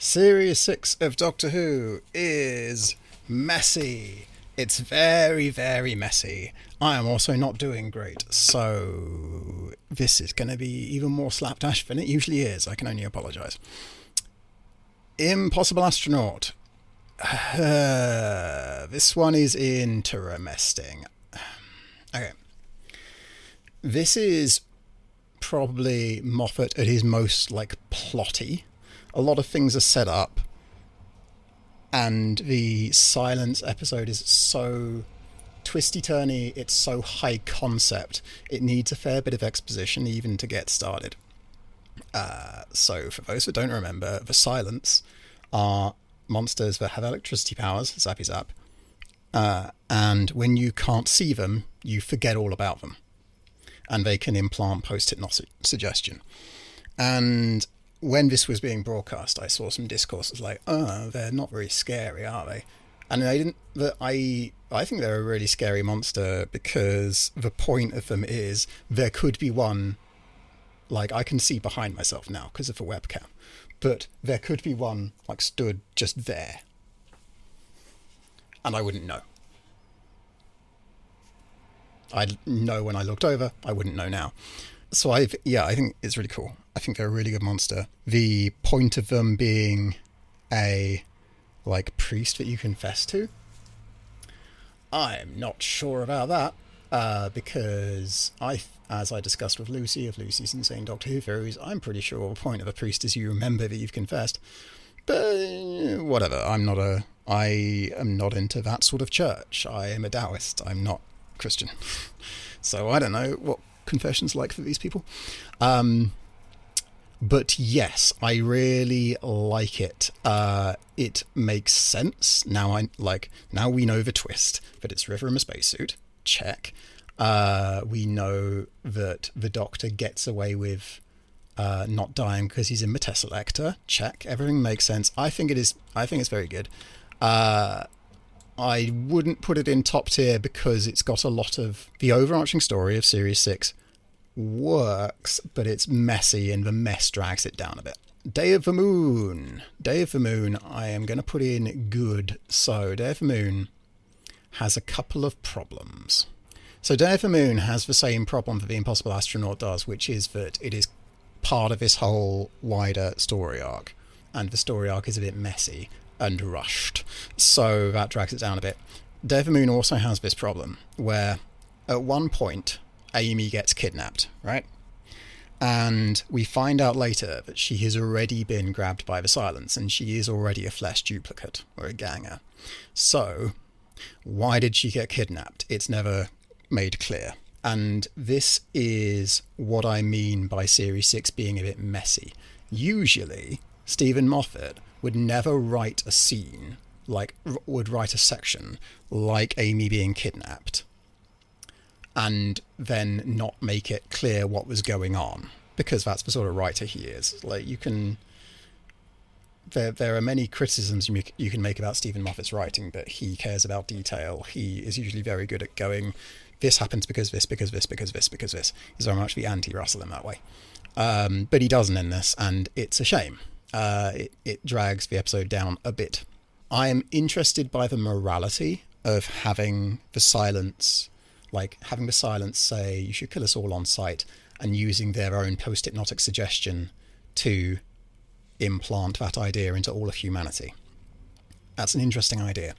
Series 6 of Doctor Who is messy. It's very, very messy. I am also not doing great, so this is going to be even more slapdash than it usually is. I can only apologise. Impossible Astronaut. This one is interesting. Okay. This is probably Moffat at his most, plotty. A lot of things are set up, and the Silence episode is so twisty-turny, it's so high concept, it needs a fair bit of exposition even to get started. So for those that don't remember, the Silence are monsters that have electricity powers, zappy zap, and when you can't see them, you forget all about them. And they can implant post-hypnotic suggestion. And when this was being broadcast, I saw some discourses like, "Oh, they're not very scary, are they?" And I didn't. I think they're a really scary monster because the point of them is there could be one. Like, I can see behind myself now because of the webcam, but there could be one stood just there, and I wouldn't know. I'd know when I looked over. I wouldn't know now. So I think it's really cool. I think they're a really good monster. The point of them being a priest that you confess to. I'm not sure about that because as I discussed with Lucy of Lucy's Insane Doctor Who Theories, I'm pretty sure the point of a priest is you remember that you've confessed. But whatever. I am not into that sort of church. I am a Taoist. I'm not Christian. So I don't know what confessions like for these people. But yes, I really like it. It makes sense. Now we know the twist, that it's River in a spacesuit. Check. We know that the Doctor gets away with not dying because he's in the Tesselector. Check. Everything makes sense. I think it's very good. I wouldn't put it in top tier because it's got a lot of the overarching story of Series 6 works, but it's messy and the mess drags it down a bit. Day of the Moon. Day of the Moon, I am going to put in good. So Day of the Moon has a couple of problems. So Day of the Moon has the same problem that the Impossible Astronaut does, which is that it is part of this whole wider story arc, and the story arc is a bit messy and rushed, so that drags it down a bit. Day of the Moon also has this problem where at one point Amy gets kidnapped, right? And we find out later that she has already been grabbed by the Silence and she is already a flesh duplicate or a ganger. So why did she get kidnapped? It's never made clear. And this is what I mean by Series 6 being a bit messy. Usually Stephen Moffat would never write a scene, would write a section like Amy being kidnapped and then not make it clear what was going on, because that's the sort of writer he is. There are many criticisms you can make about Stephen Moffat's writing, but he cares about detail. He is usually very good at going, this happens because this, because this, because this, because this. He's very much the anti-Russell in that way. But he doesn't in this, and it's a shame. It drags the episode down a bit. I am interested by the morality of having the Silence say you should kill us all on sight, and using their own post-hypnotic suggestion to implant that idea into all of humanity. That's an interesting idea.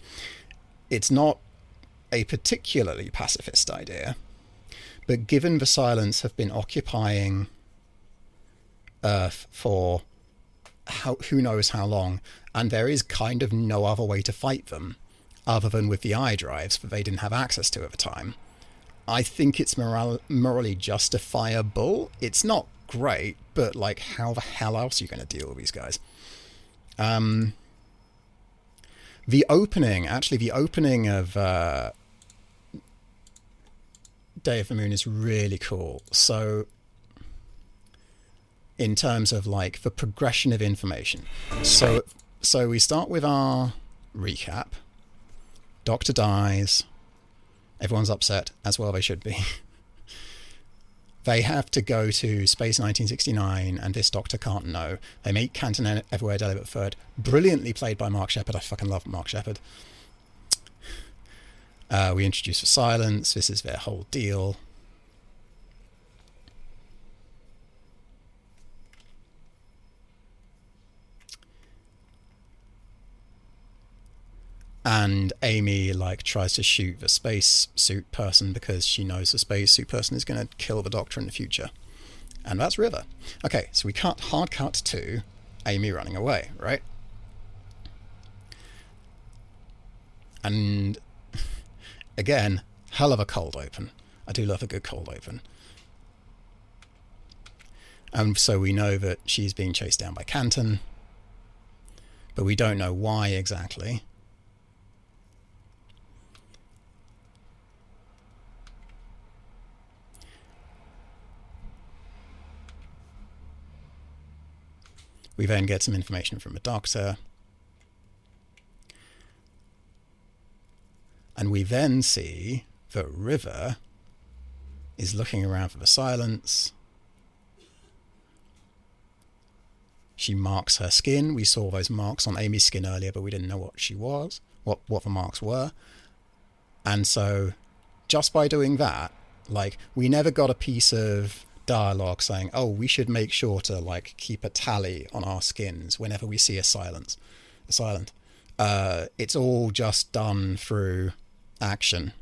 It's not a particularly pacifist idea, but given the Silence have been occupying Earth for who knows how long, and there is kind of no other way to fight them other than with the eye drives that they didn't have access to at the time, I think it's morally justifiable. It's not great, but how the hell else are you going to deal with these guys? The opening of Day of the Moon is really cool. So in terms of the progression of information. So we start with our recap. Doctor dies. Everyone's upset, as well they should be. They have to go to Space 1969, and this Doctor can't know. They meet Canton Everywhere Delegate Third, brilliantly played by Mark Sheppard. I fucking love Mark Sheppard. We introduce For Silence. This is their whole deal. And Amy like tries to shoot the spacesuit person because she knows the spacesuit person is going to kill the Doctor in the future. And that's River. Okay, so we hard cut to Amy running away, right? And again, hell of a cold open. I do love a good cold open. And so we know that she's being chased down by Canton, but we don't know why exactly. We then get some information from the Doctor. And we then see that River is looking around for the silence. She marks her skin. We saw those marks on Amy's skin earlier, but we didn't know what she was, what the marks were. And so just by doing that, like, we never got a piece of dialogue saying, oh, we should make sure to like keep a tally on our skins whenever we see a silent. It's all just done through action.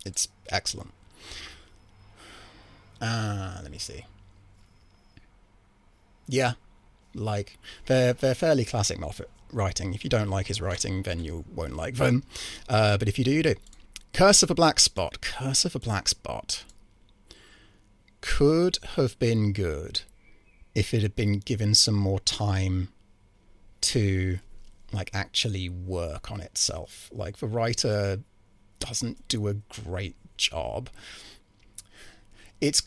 It's excellent. Let me see. Yeah, like they're fairly classic Moffat writing. If you don't like his writing, then you won't like them. But if you do, you do. Curse of a Black Spot. Curse of a Black Spot could have been good if it had been given some more time to like actually work on itself. Like, the writer doesn't do a great job. It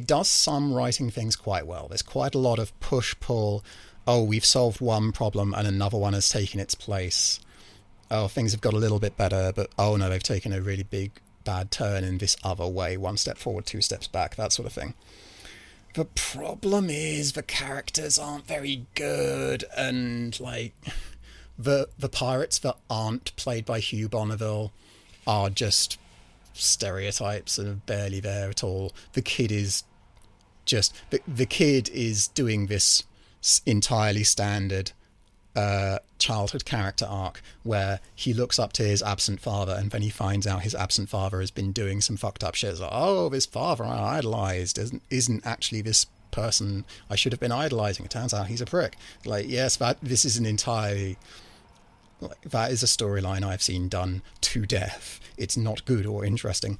does some writing things quite well. There's quite a lot of push-pull. Oh, we've solved one problem and another one has taken its place. Oh, things have got a little bit better, but oh no, they've taken a really bad turn in this other way. 1 step forward, 2 steps back, that sort of thing. The problem is the characters aren't very good, and like the pirates that aren't played by Hugh Bonneville are just stereotypes and are barely there at all. The kid is just the kid is doing this entirely standard childhood character arc where he looks up to his absent father, and then he finds out his absent father has been doing some fucked up shit. Like, oh, this father I idolized isn't actually this person I should have been idolizing. It turns out he's a prick. Like, yes, this is an entirely, like, that is a storyline I've seen done to death. It's not good or interesting.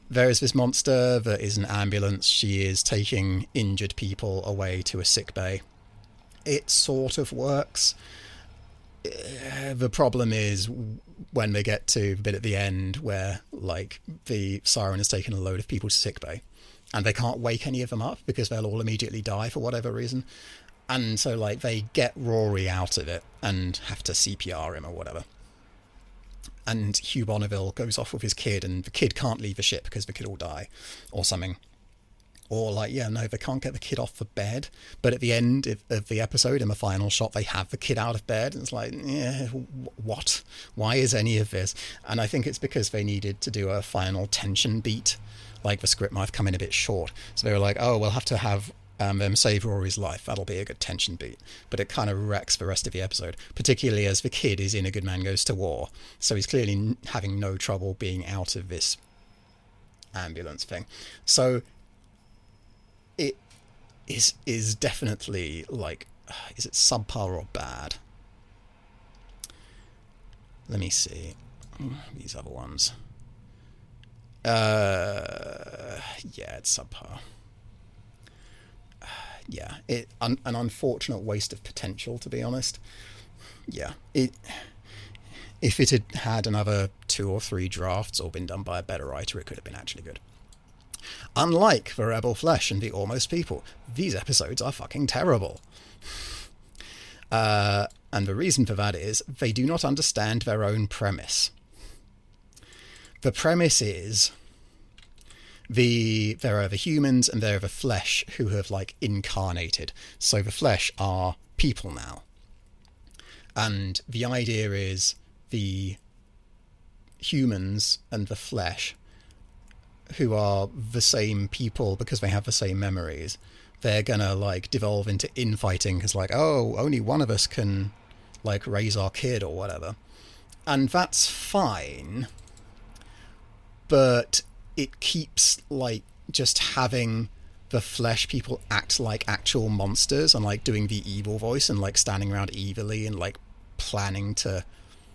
There is this monster that is an ambulance. She is taking injured people away to a sick bay. It sort of works. The problem is when they get to the bit at the end where like the siren has taken a load of people to sickbay and they can't wake any of them up because they'll all immediately die for whatever reason. And so like they get Rory out of it and have to CPR him or whatever. And Hugh Bonneville goes off with his kid, and the kid can't leave the ship because the kid will die or something. Or like, yeah, no, they can't get the kid off the bed. But at the end of the episode, in the final shot, they have the kid out of bed. And it's like, yeah, what? Why is any of this? And I think it's because they needed to do a final tension beat. Like, the script might have come in a bit short. So they were like, oh, we'll have to have them save Rory's life. That'll be a good tension beat. But it kind of wrecks the rest of the episode, particularly as the kid is in A Good Man Goes to War. So he's clearly having no trouble being out of this ambulance thing. So it is definitely like, is it subpar or bad? Let me see. These other ones. Yeah, it's subpar. Yeah, an unfortunate waste of potential, to be honest. Yeah, if it had had another 2 or 3 drafts or been done by a better writer, it could have been actually good. Unlike The Rebel Flesh and The Almost People, these episodes are fucking terrible. And the reason for that is they do not understand their own premise. The premise is There are the humans and there are the flesh who have like incarnated. So the flesh are people now. And the idea is the humans and the flesh, who are the same people because they have the same memories, they're gonna like devolve into infighting because like, oh, only one of us can like raise our kid or whatever. And that's fine, but it keeps like just having the flesh people act like actual monsters and like doing the evil voice and like standing around evilly and like planning to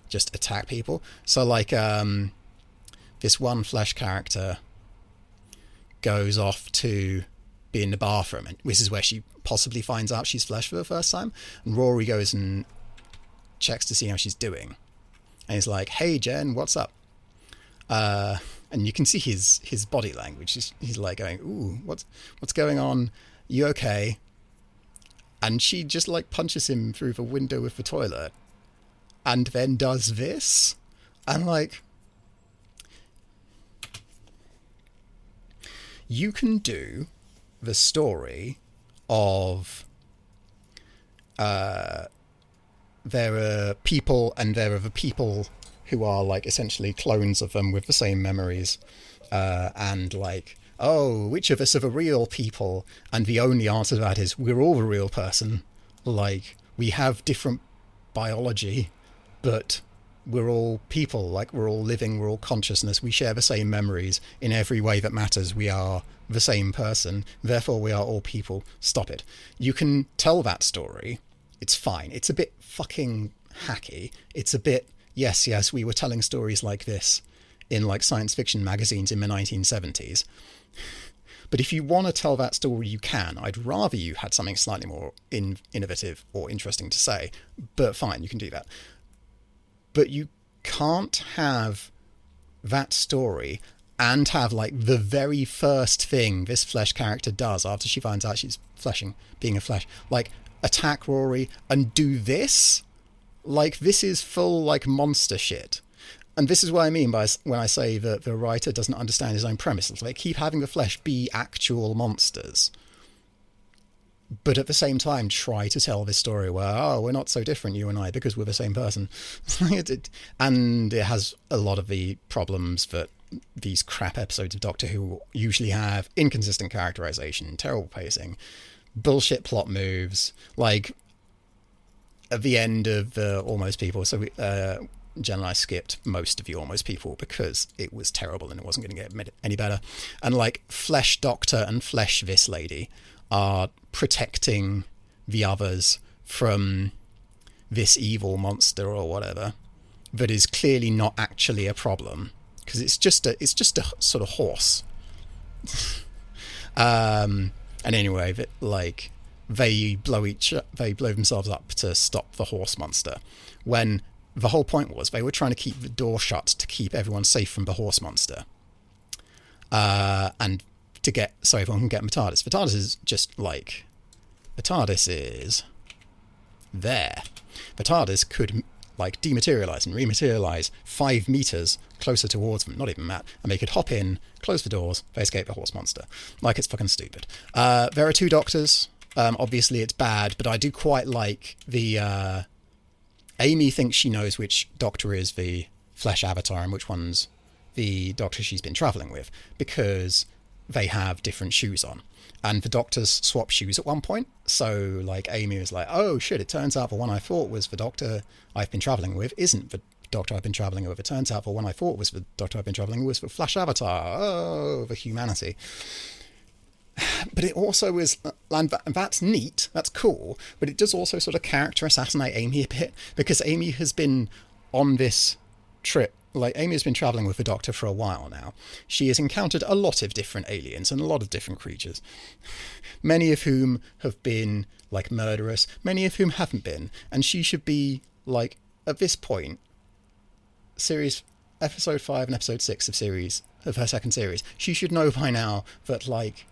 just attack people. So like this one flesh character goes off to be in the bathroom, and this is where she possibly finds out she's flesh for the first time, and Rory goes and checks to see how she's doing, and he's like, hey Jen, what's up? And you can see his body language. He's like going, ooh, what's going on? You okay? And she just like punches him through the window of the toilet and then does this. And like, you can do the story of there are people and there are the people who are like essentially clones of them with the same memories, and like, oh, which of us are the real people? And the only answer to that is we're all the real person. Like, we have different biology, but we're all people. Like, we're all living, we're all consciousness, we share the same memories in every way that matters. We are the same person, therefore we are all people. Stop it. You can tell that story, it's fine. It's a bit fucking hacky. It's a bit, yes, we were telling stories like this in like science fiction magazines in the 1970s. But if you want to tell that story, you can. I'd rather you had something slightly more innovative or interesting to say, but fine, you can do that. But you can't have that story and have like the very first thing this flesh character does after she finds out she's being a flesh, like attack Rory and do this. Like, this is full like monster shit. And this is what I mean by when I say that the writer doesn't understand his own premise. It's like, keep having the flesh be actual monsters, but at the same time try to tell this story where, oh, we're not so different, you and I, because we're the same person. And it has a lot of the problems that these crap episodes of Doctor Who usually have: inconsistent characterization, terrible pacing, bullshit plot moves, like at the end of the Almost People. So Jen and I skipped most of the Almost People because it was terrible and it wasn't going to get any better. And like, Flesh Doctor and Flesh This Lady are protecting the others from this evil monster or whatever that is clearly not actually a problem, because it's just a sort of horse. And anyway, like, they blow themselves up to stop the horse monster, when the whole point was they were trying to keep the door shut to keep everyone safe from the horse monster, and to get so everyone can get the TARDIS. The TARDIS is just like, the TARDIS is there. The TARDIS could like dematerialize and rematerialize 5 meters closer towards them, not even that, and they could hop in, close the doors, they escape the horse monster. Like, it's fucking stupid. There are 2 doctors. Obviously it's bad, but I do quite like the Amy thinks she knows which doctor is the flesh avatar and which one's the doctor she's been traveling with, because they have different shoes on, and the doctors swap shoes at one point. So like, Amy was like, oh shit, it turns out the one I thought was the doctor I've been traveling with isn't the doctor I've been traveling with. It turns out the one I thought was the doctor I've been traveling with was the flesh avatar. Oh, the humanity. But it also is, and that's neat, that's cool, but it does also sort of character assassinate Amy a bit, because Amy has been on this trip, like, Amy has been travelling with the Doctor for a while now. She has encountered a lot of different aliens and a lot of different creatures, many of whom have been, like, murderous, many of whom haven't been, and she should be, like, at this point, episode 5 and episode 6 of her second series, she should know by now that, like,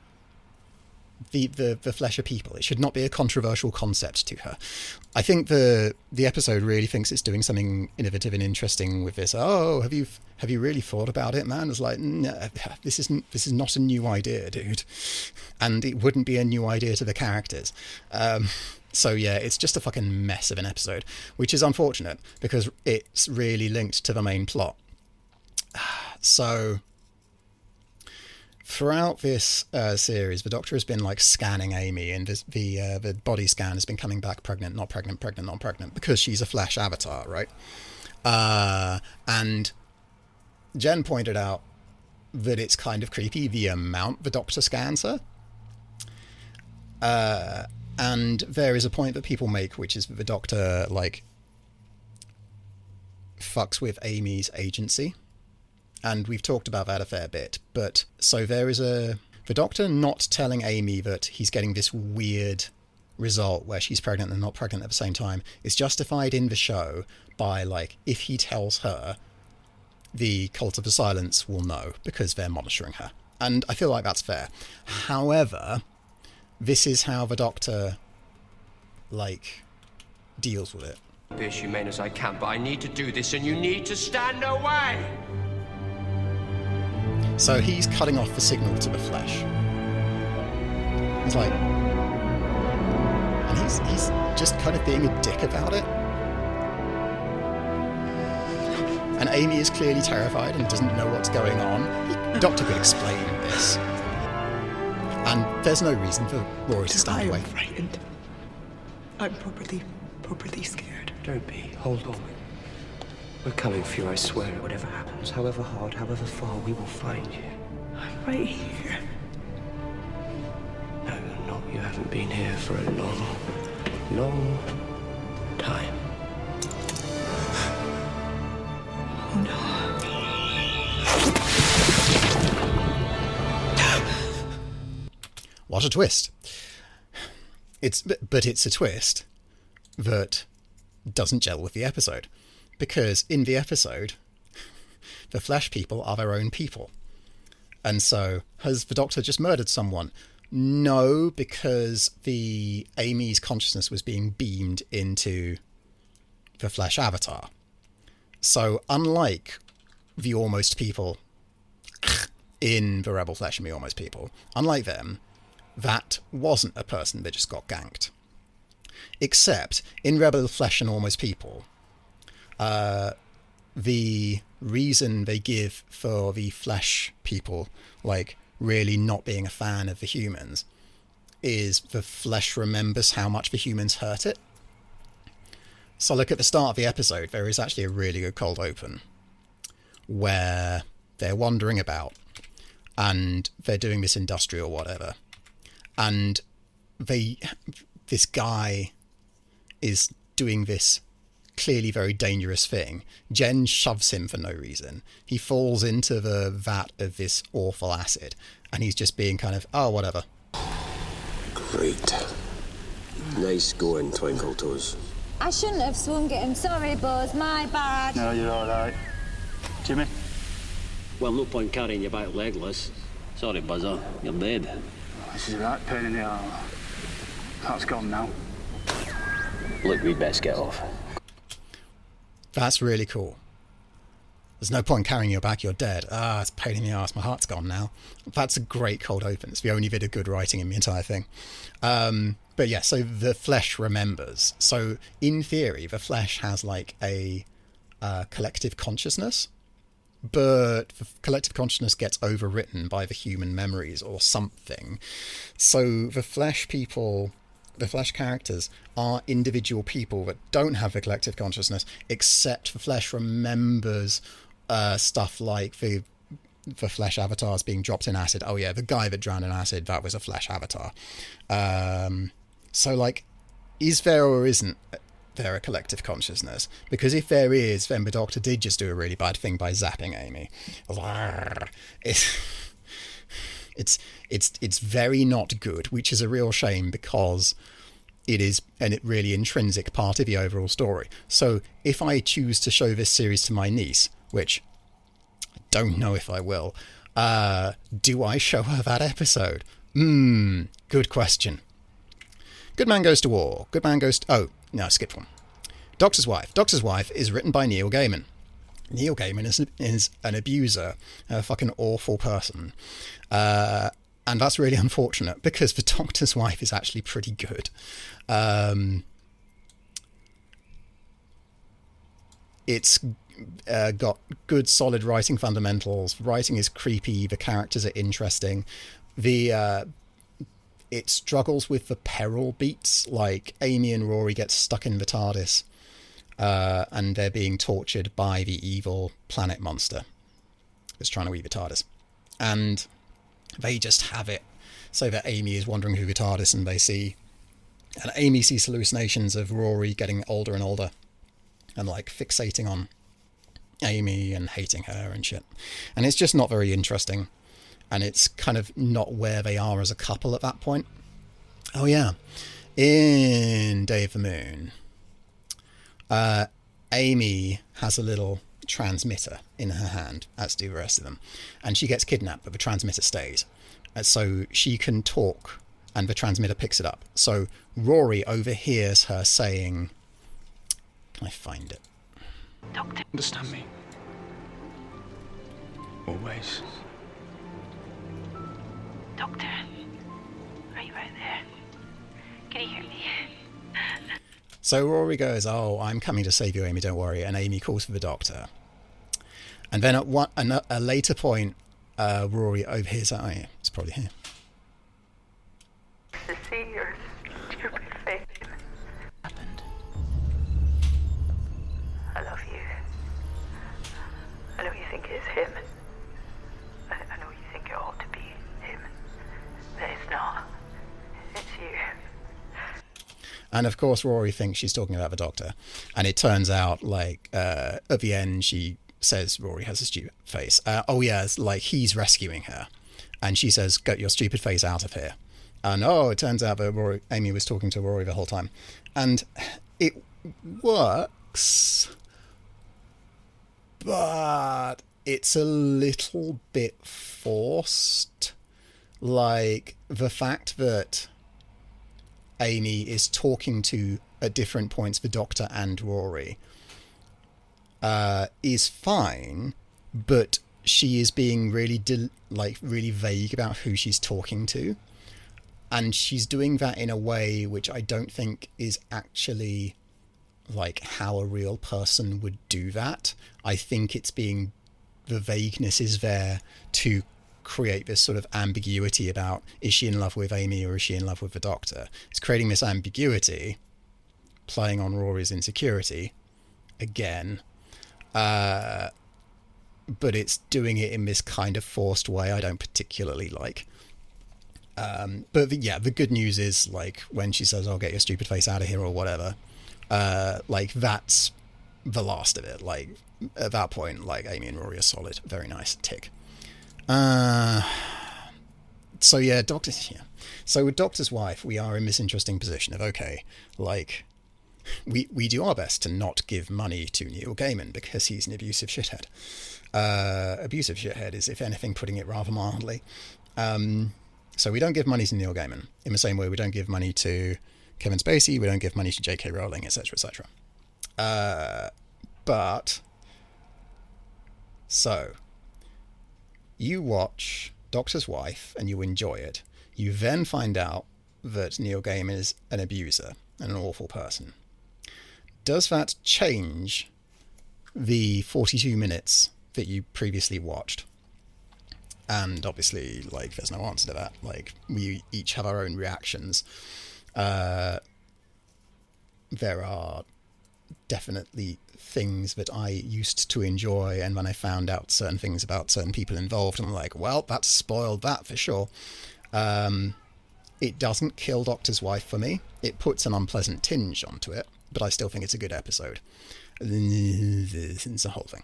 the flesh are people. It should not be a controversial concept to her. I think the episode really thinks it's doing something innovative and interesting with this. Oh, have you really thought about it, man? It's like, no, this is not a new idea, dude, and it wouldn't be a new idea to the characters. So yeah, it's just a fucking mess of an episode, which is unfortunate because it's really linked to the main plot. So throughout this series, the Doctor has been like scanning Amy, and the body scan has been coming back pregnant, not pregnant, not pregnant, because she's a Flash avatar, right? And Jen pointed out that it's kind of creepy the amount the Doctor scans her. And there is a point that people make, which is that the Doctor like fucks with Amy's agency. And we've talked about that a fair bit. But so there is the Doctor not telling Amy that he's getting this weird result where she's pregnant and not pregnant at the same time is justified in the show by, like, if he tells her, the Cult of the Silence will know because they're monitoring her. And I feel like that's fair. However, this is how the Doctor, like, deals with it. Be as humane as I can, but I need to do this and you need to stand away! So he's cutting off the signal to the Flesh. He's like... And he's just kind of being a dick about it. And Amy is clearly terrified and doesn't know what's going on. The Doctor could explain this. And there's no reason for Rory to stand away. I'm frightened. I'm properly scared. Don't be. Hold on. We're coming for you, I swear. Whatever happens, however hard, however far, we will find you. I'm right here. No, you're not. You haven't been here for a long time. Oh no. What a twist. But it's a twist that doesn't gel with the episode. Because in the episode, the Flesh people are their own people. And so, has the Doctor just murdered someone? No, because Amy's consciousness was being beamed into the Flesh avatar. So, unlike the Almost people in the Rebel Flesh and the Almost people, unlike them, that wasn't a person that just got ganked. Except, in Rebel Flesh and Almost people, the reason they give for the Flesh people, like, really not being a fan of the humans, is the Flesh remembers how much the humans hurt it. So look at the start of the episode, there is actually a really good cold open where they're wandering about and they're doing this industrial whatever, and this guy is doing this clearly very dangerous thing. Jen shoves him for no reason. He falls into the vat of this awful acid, and he's just being kind of, oh, whatever. Great. Nice going, Twinkle Toes. I shouldn't have swung at him. Sorry, Buzz. My bad. No, you're all right. Jimmy? Well, no point carrying you back legless. Sorry, Buzzer. You're dead. This is a right pain in the arm. That's gone now. Look, we'd best get off. That's really cool. There's no point carrying you back, you're dead. Ah, it's a pain in the arse, my heart's gone now. That's a great cold open. It's the only bit of good writing in the entire thing. But yeah, so the Flesh remembers. So in theory, the Flesh has like a collective consciousness, but the collective consciousness gets overwritten by the human memories or something. So the Flesh people... The Flesh characters are individual people that don't have the collective consciousness, except the Flesh remembers stuff like the Flesh avatars being dropped in acid. Oh yeah, the guy that drowned in acid, that was a Flesh avatar. So like, is there or isn't there a collective consciousness? Because if there is, then the Doctor did just do a really bad thing by zapping Amy. It's very not good, which is a real shame because it is a really intrinsic part of the overall story. So if I choose to show this series to my niece, which I don't know if I will, do I show her that episode? Good question. Good Man Goes to War. Good Man Goes to... Oh, no, I skipped one. Doctor's Wife. Doctor's Wife is written by Neil Gaiman. Neil Gaiman is an abuser, a fucking awful person. And that's really unfortunate because The Doctor's Wife is actually pretty good. It's got good, solid writing fundamentals. Writing is creepy. The characters are interesting. It struggles with the peril beats, like Amy and Rory get stuck in the TARDIS, and they're being tortured by the evil planet monster that's trying to eat the TARDIS. And they just have it so that Amy is wandering through the TARDIS and Amy sees hallucinations of Rory getting older and older and like fixating on Amy and hating her and shit. And it's just not very interesting. And it's kind of not where they are as a couple at that point. Oh yeah. In Day of the Moon, Amy has a little transmitter in her hand, as do the rest of them. And she gets kidnapped, but the transmitter stays. So she can talk, and the transmitter picks it up. So Rory overhears her saying... Can I find it? Doctor. Understand me. Always. Doctor, are you right there? Can you hear me? So Rory goes, "Oh, I'm coming to save you, Amy, don't worry." And Amy calls for the doctor. And then at a later point, Rory overhears her. Oh yeah, it's probably here. To see your stupid face. Happened. I love you. I know you think it's him. I know you think it ought to be him. But it's not. It's you. And of course, Rory thinks she's talking about the doctor. And it turns out, like, at the end, she says Rory has a stupid face. Oh, yeah, it's like he's rescuing her. And she says, "Get your stupid face out of here." And it turns out that Amy was talking to Rory the whole time. And it works, but it's a little bit forced. Like, the fact that Amy is talking to, at different points, the Doctor and Rory is fine, but she is being really really vague about who she's talking to, and she's doing that in a way which I don't think is actually like how a real person would do that. I think the vagueness is there to create this sort of ambiguity about, is she in love with Amy or is she in love with the Doctor? It's creating this ambiguity, playing on Rory's insecurity again, but it's doing it in this kind of forced way I don't particularly like. But the good news is, like, when she says, "I'll get your stupid face out of here," or whatever, like, that's the last of it. Like, at that point, like, Amy and Rory are solid. Very nice. Tick. So with Doctor's Wife, we are in this interesting position of, okay, like, we do our best to not give money to Neil Gaiman because he's an abusive shithead. Abusive shithead is, if anything, putting it rather mildly. So we don't give money to Neil Gaiman in the same way we don't give money to Kevin Spacey, we don't give money to J.K. Rowling, etc., etc. But so you watch Doctor's Wife and you enjoy it. You then find out that Neil Gaiman is an abuser and an awful person. Does that change the 42 minutes that you previously watched? And obviously, like, there's no answer to that. Like, we each have our own reactions. There are definitely things that I used to enjoy, and when I found out certain things about certain people involved, I'm like, well, that's spoiled that for sure. It doesn't kill Doctor's Wife for me. It puts an unpleasant tinge onto it, but I still think it's a good episode. It's the whole thing.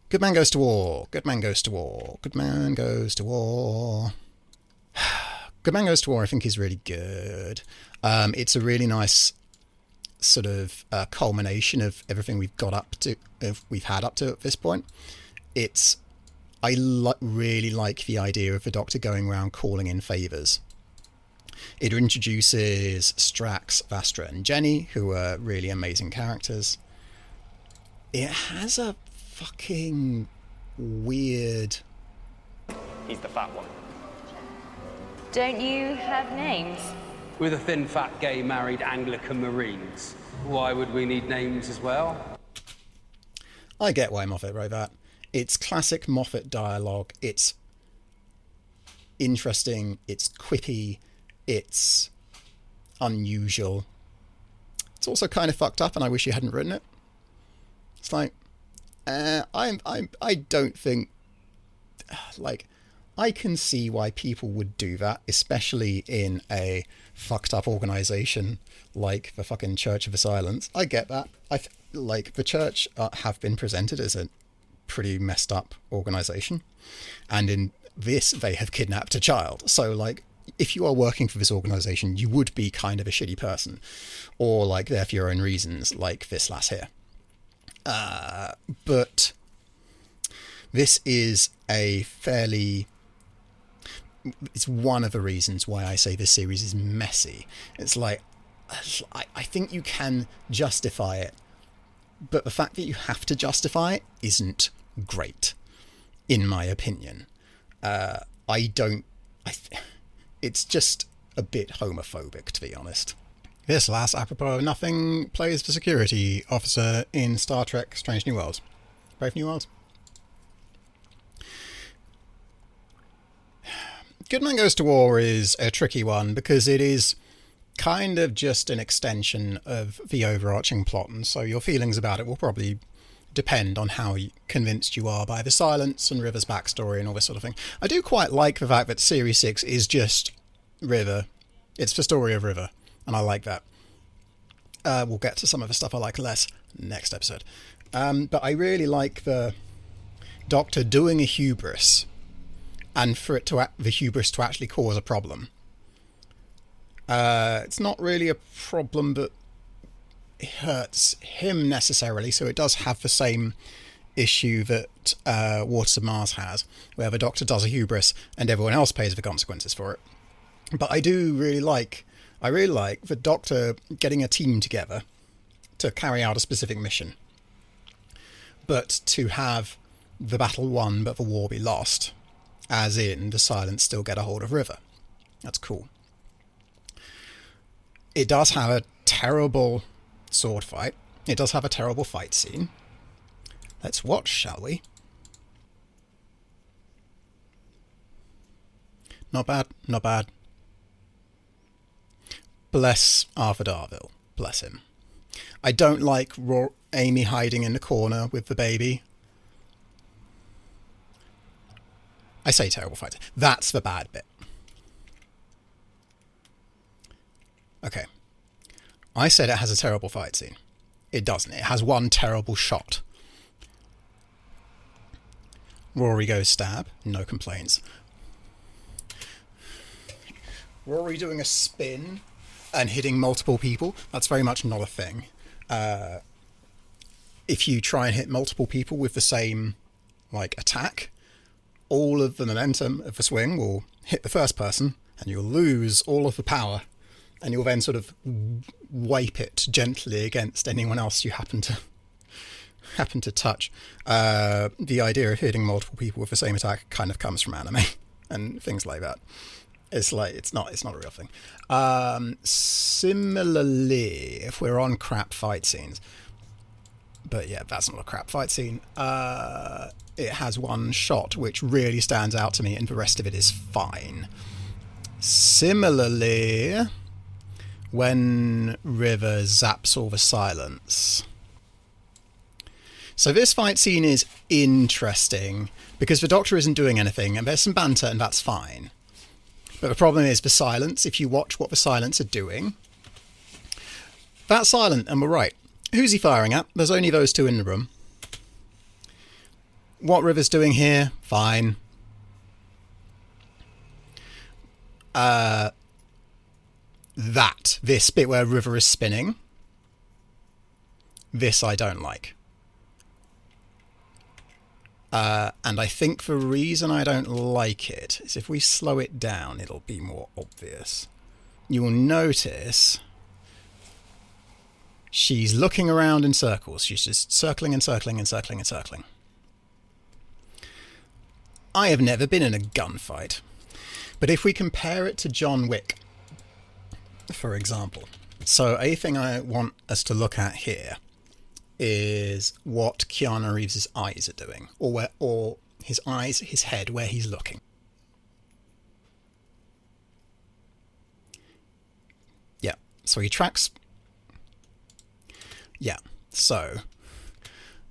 Good Man Goes to War. Good Man Goes to War. Good Man Goes to War. Good Man Goes to War, I think, is really good. It's a really nice sort of culmination of everything we've had up to at this point. It's I really like the idea of the Doctor going around calling in favours. It introduces Strax, Vastra and Jenny, who are really amazing characters. It has a fucking weird... He's the fat one. Don't you have names? We're the thin, fat, gay, married Anglican Marines. Why would we need names as well? I get why Moffat wrote that. It's classic Moffat dialogue. It's interesting. It's quippy. It's unusual. It's also kind of fucked up, and I wish you hadn't written it. It's like, I don't think, like, I can see why people would do that, especially in a fucked up organisation like the fucking Church of the Silence. I get that. Like, the Church have been presented as a pretty messed up organisation, and in this they have kidnapped a child. So, like, if you are working for this organisation, you would be kind of a shitty person, or like there for your own reasons, like this lass here. But this is a fairly... It's one of the reasons why I say this series is messy. It's like, I think you can justify it, but the fact that you have to justify it isn't great, in my opinion. It's just a bit homophobic, to be honest. This lass, apropos of nothing, plays the security officer in Star Trek Strange New Worlds. Brave New Worlds? Good Man Goes to War is a tricky one because it is kind of just an extension of the overarching plot, and so your feelings about it will probably depend on how convinced you are by the Silence and River's backstory and all this sort of thing. I do quite like the fact that Series 6 is just River. It's the story of River, and I like that. We'll get to some of the stuff I like less next episode. But I really like the Doctor doing a hubris, and for it to the hubris to actually cause a problem. It's not really a problem that hurts him necessarily, so it does have the same issue that Waters of Mars has, where the Doctor does a hubris and everyone else pays the consequences for it. But I really like the Doctor getting a team together to carry out a specific mission, but to have the battle won but the war be lost, as in the Silence still get a hold of River. That's cool. It does have a terrible sword fight. It does have a terrible fight scene. Let's watch, shall we? Not bad, not bad. Bless Arthur Darvill. Bless him. I don't like Amy hiding in the corner with the baby. I say terrible fight. That's the bad bit. Okay. I said it has a terrible fight scene. It doesn't. It has one terrible shot. Rory goes stab. No complaints. Rory doing a spin and hitting multiple people. That's very much not a thing. If you try and hit multiple people with the same attack, all of the momentum of the swing will hit the first person and you'll lose all of the power, and you'll then sort of wipe it gently against anyone else you happen to touch. The idea of hitting multiple people with the same attack kind of comes from anime and things like that. It's not a real thing. Similarly, if we're on crap fight scenes, but yeah, that's not a crap fight scene. It has one shot which really stands out to me, and the rest of it is fine. Similarly, when River zaps all the Silence. So this fight scene is interesting because the Doctor isn't doing anything, and there's some banter, and that's fine. But the problem is the Silence. If you watch what the Silence are doing, that's silent, and we're right. Who's he firing at? There's only those two in the room. What River's doing here, fine. This bit where River is spinning, this I don't like. And I think the reason I don't like it is if we slow it down, it'll be more obvious. You'll notice she's looking around in circles. She's just circling and circling and circling and circling. I have never been in a gunfight. But if we compare it to John Wick, for example. So a thing I want us to look at here is what Keanu Reeves' eyes are doing. Or his eyes, his head, where he's looking. Yeah, so he tracks... Yeah, so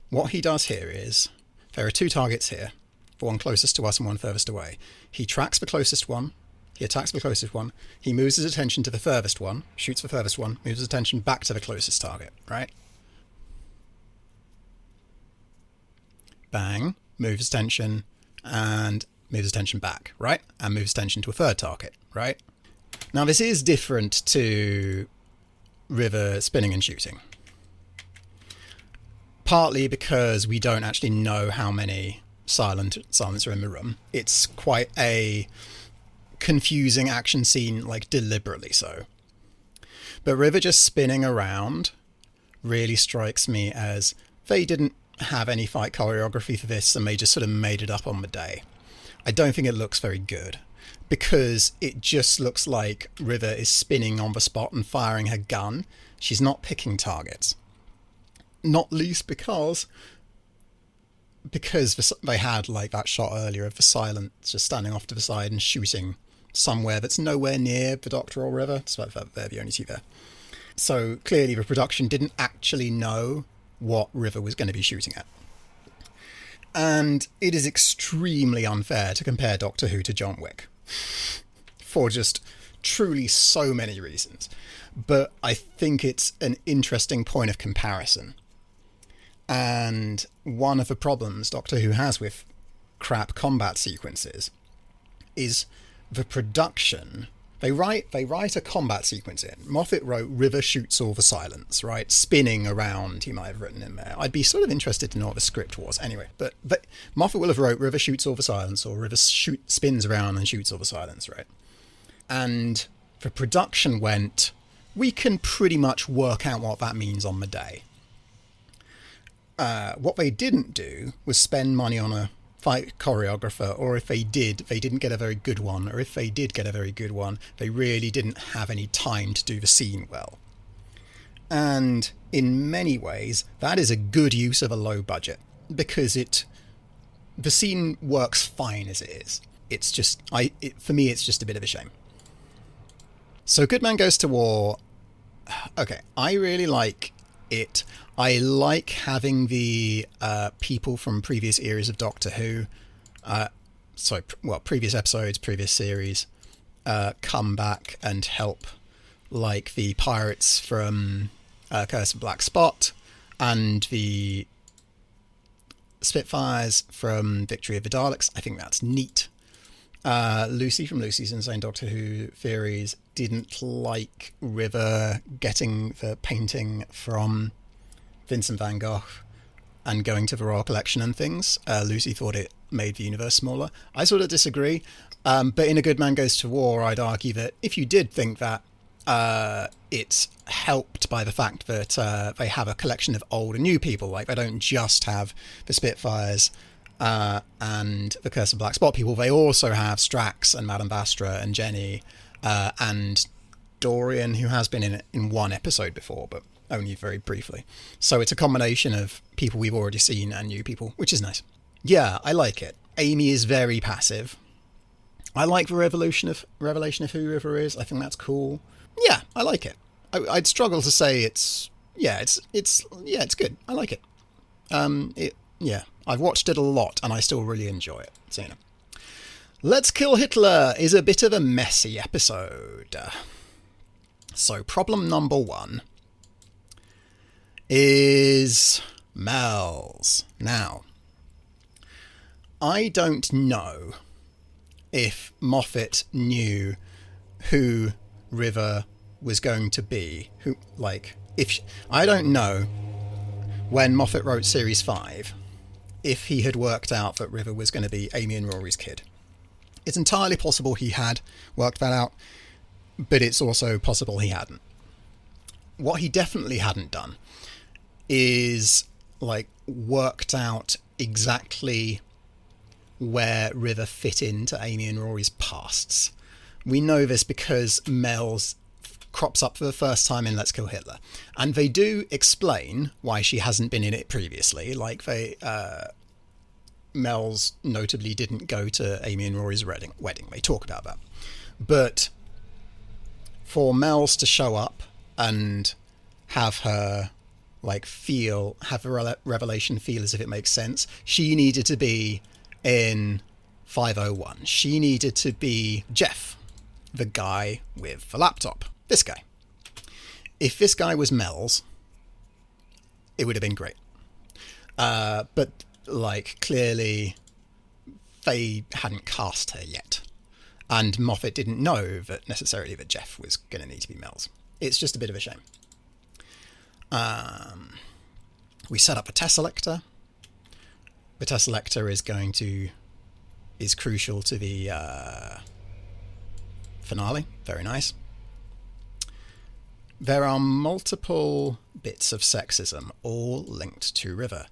what he does here is, there are two targets here, one closest to us and one furthest away. He tracks the closest one, he attacks the closest one, he moves his attention to the furthest one, shoots the furthest one, moves his attention back to the closest target, right? Bang, moves his attention, and moves his attention back, right? And moves his attention to a third target, right? Now this is different to River spinning and shooting. Partly because we don't actually know how many silents are in the room. It's quite a confusing action scene, like deliberately so. But River just spinning around really strikes me as they didn't have any fight choreography for this and they just sort of made it up on the day. I don't think it looks very good because it just looks like River is spinning on the spot and firing her gun. She's not picking targets. Not least because they had like that shot earlier of the silent just standing off to the side and shooting somewhere that's nowhere near the Doctor or River, despite the fact that they're the only two there. So clearly the production didn't actually know what River was going to be shooting at. And it is extremely unfair to compare Doctor Who to John Wick. For just truly so many reasons. But I think it's an interesting point of comparison. And one of the problems Doctor Who has with crap combat sequences is the production. They write a combat sequence in. Moffat wrote River shoots all the silence, right? Spinning around, he might have written in there. I'd be sort of interested to know what the script was anyway. But Moffat will have wrote River shoots all the silence, or River spins around and shoots all the silence, right? And the production went, we can pretty much work out what that means on the day. What they didn't do was spend money on a fight choreographer, or if they did, they didn't get a very good one, or if they did get a very good one, they really didn't have any time to do the scene well. And in many ways, that is a good use of a low budget, because the scene works fine as it is. It's just, for me, it's just a bit of a shame. So Good Man Goes to War, okay, I really like it. I like having the people from previous eras of Doctor Who, previous episodes, previous series, come back and help, like the pirates from Curse of Black Spot and the Spitfires from Victory of the Daleks. I think that's neat. Lucy from Lucy's Insane Doctor Who Theories didn't like River getting the painting from Vincent van Gogh and going to the Royal Collection and things. Lucy thought it made the universe smaller. I sort of disagree. But in A Good Man Goes to War, I'd argue that if you did think that, it's helped by the fact that they have a collection of old and new people. Like, they don't just have the Spitfires and the Curse of Black Spot people. They also have Strax and Madame Vastra and Jenny and Dorian, who has been in one episode before, but only very briefly. So it's a combination of people we've already seen and new people, which is nice. Yeah, I like it. Amy is very passive. I like the revelation of who River is. I think that's cool. Yeah, I like it. I'd struggle to say it's good. I like it. I've watched it a lot and I still really enjoy it. So, Let's Kill Hitler is a bit of a messy episode. So problem number 1 is Mel's. Now, I don't know if Moffat knew who River was going to be. I don't know when Moffat wrote Series 5 if he had worked out that River was going to be Amy and Rory's kid. It's entirely possible he had worked that out, but it's also possible he hadn't. What he definitely hadn't done is, like, worked out exactly where River fit into Amy and Rory's pasts. We know this because Mel's crops up for the first time in Let's Kill Hitler, and they do explain why she hasn't been in it previously. Like, Mel's notably didn't go to Amy and Rory's wedding. They talk about that. But for Mel's to show up and have her, like, have a revelation feel as if it makes sense, she needed to be in 501. She needed to be Jeff, the guy with the laptop. This guy. If this guy was Mel's, it would have been great. But, like, clearly they hadn't cast her yet. And Moffat didn't know that necessarily that Jeff was going to need to be Mel's. It's just a bit of a shame. We set up a Tesselector. The Tesselector is crucial to the finale. Very nice. There are multiple bits of sexism, all linked to River,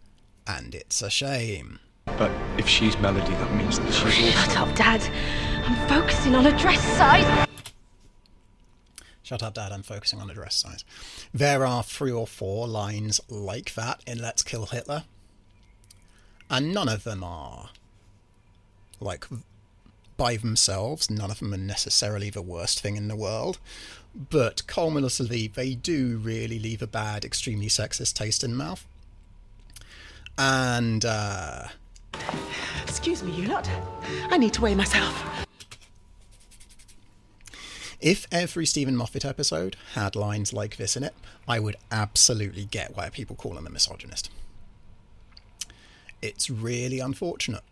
and it's a shame. But if she's Melody, that means that she's also... Shut up, Dad. I'm focusing on a dress size. Shut up, Dad, I'm focusing on a dress size. There are 3 or 4 lines like that in Let's Kill Hitler, and none of them are, like, by themselves, none of them are necessarily the worst thing in the world, but cumulatively, they do really leave a bad, extremely sexist taste in the mouth. And, Excuse me, you lot. I need to weigh myself. If every Stephen Moffat episode had lines like this in it, I would absolutely get why people call him a misogynist. It's really unfortunate.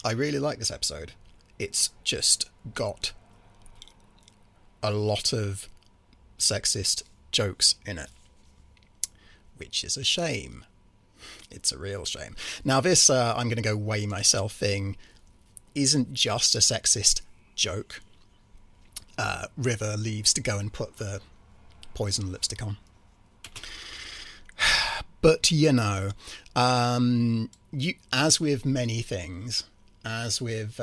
I really like this episode. It's just got a lot of sexist jokes in it, which is a shame. It's a real shame. Now this, I'm going to go weigh myself thing, isn't just a sexist joke. River leaves to go and put the poison lipstick on. But, you know, as with many things, as with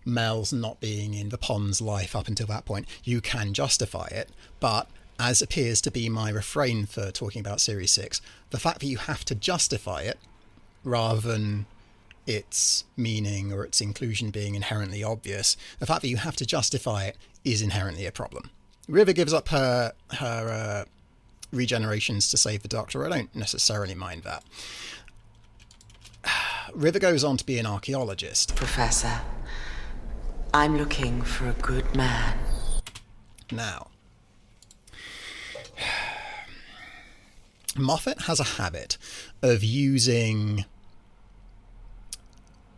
Mel's not being in the Pond's life up until that point, you can justify it, but as appears to be my refrain for talking about Series 6, the fact that you have to justify it, rather than its meaning or its inclusion being inherently obvious, the fact that you have to justify it is inherently a problem. River gives up her regenerations to save the Doctor. I don't necessarily mind that. River goes on to be an archaeologist. Professor, I'm looking for a good man. Now, Moffat has a habit of using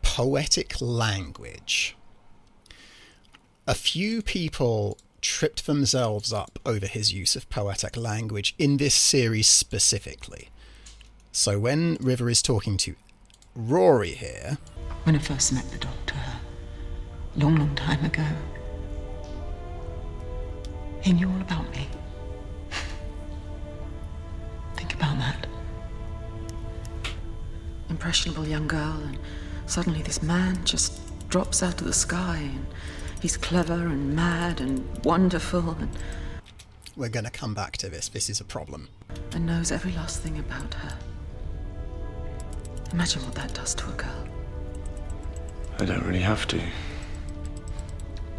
poetic language. A few people tripped themselves up over his use of poetic language in this series specifically. So when River is talking to Rory here... When I first met the Doctor, long, long time ago, he knew all about me. Think about that. Impressionable young girl, and suddenly this man just drops out of the sky, and he's clever and mad and wonderful and... We're going to come back to this. This is a problem. And knows every last thing about her. Imagine what that does to a girl. I don't really have to.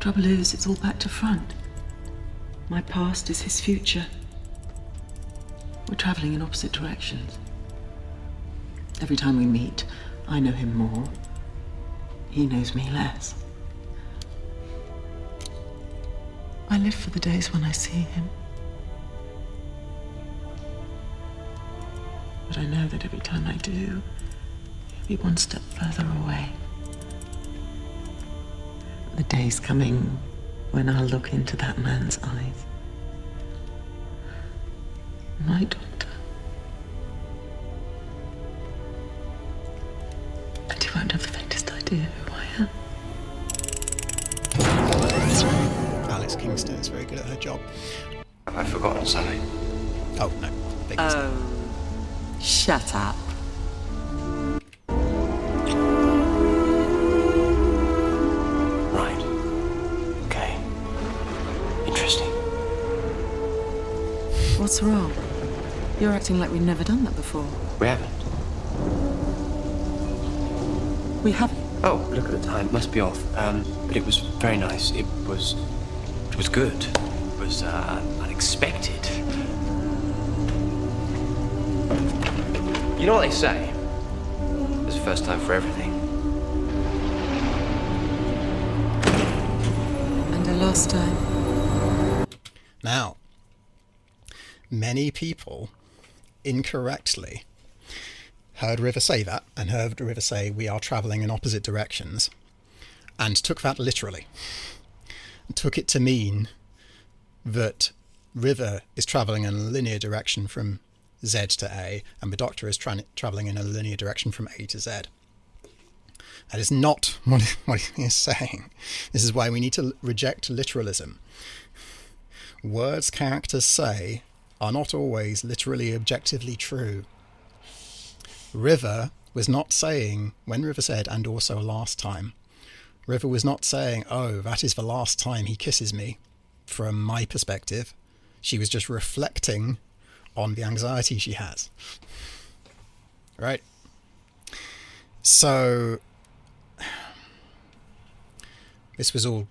Trouble is, it's all back to front. My past is his future. We're traveling in opposite directions. Every time we meet, I know him more. He knows me less. I live for the days when I see him. But I know that every time I do, he'll be one step further away. The day's coming when I'll look into that man's eyes. My Doctor. idea who I am. Alex Kingston is very good at her job. Have I forgotten something? Oh, no. Big mistake. Shut up. Right. Okay. Interesting. What's wrong? You're acting like we've never done that before. We haven't. We haven't. Oh, look at the time. It must be off. But it was very nice. It was good. It was unexpected. You know what they say? There's a first time for everything. And a last time. Now, many people incorrectly heard River say that, and heard River say we are travelling in opposite directions, and took that literally. Took it to mean that River is travelling in a linear direction from Z to A, and the Doctor is travelling in a linear direction from A to Z. That is not what he is saying. This is why we need to reject literalism. Words characters say are not always literally objectively true. River was not saying, when River said, and also last time, River was not saying, oh, that is the last time he kisses me, from my perspective. She was just reflecting on the anxiety she has. Right? So, this was all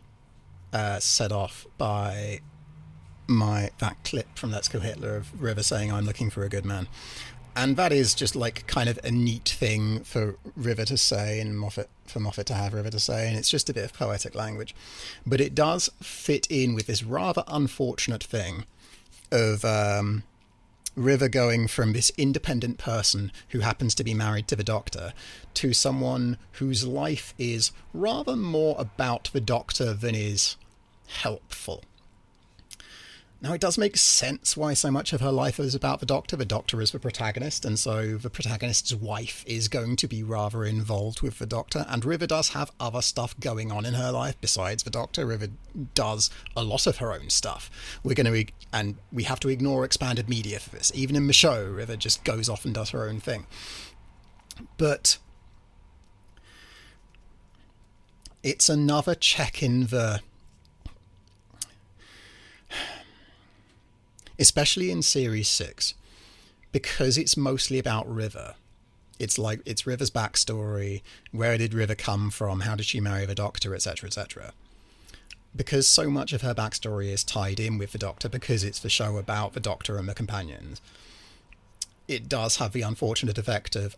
set off by that clip from Let's Kill Hitler of River saying, I'm looking for a good man. And that is just like kind of a neat thing for River to say, and for Moffat to have River to say, and it's just a bit of poetic language. But it does fit in with this rather unfortunate thing of River going from this independent person who happens to be married to the Doctor to someone whose life is rather more about the Doctor than is helpful. Now, it does make sense why so much of her life is about the Doctor. The Doctor is the protagonist, and so the protagonist's wife is going to be rather involved with the Doctor. And River does have other stuff going on in her life besides the Doctor. River does a lot of her own stuff. And we have to ignore expanded media for this. Even in the show, River just goes off and does her own thing. But it's another check in the... especially in Series 6, because it's mostly about River. It's River's backstory, where did River come from, how did she marry the Doctor, etc., etc. Because so much of her backstory is tied in with the Doctor, because it's the show about the Doctor and the companions, it does have the unfortunate effect of,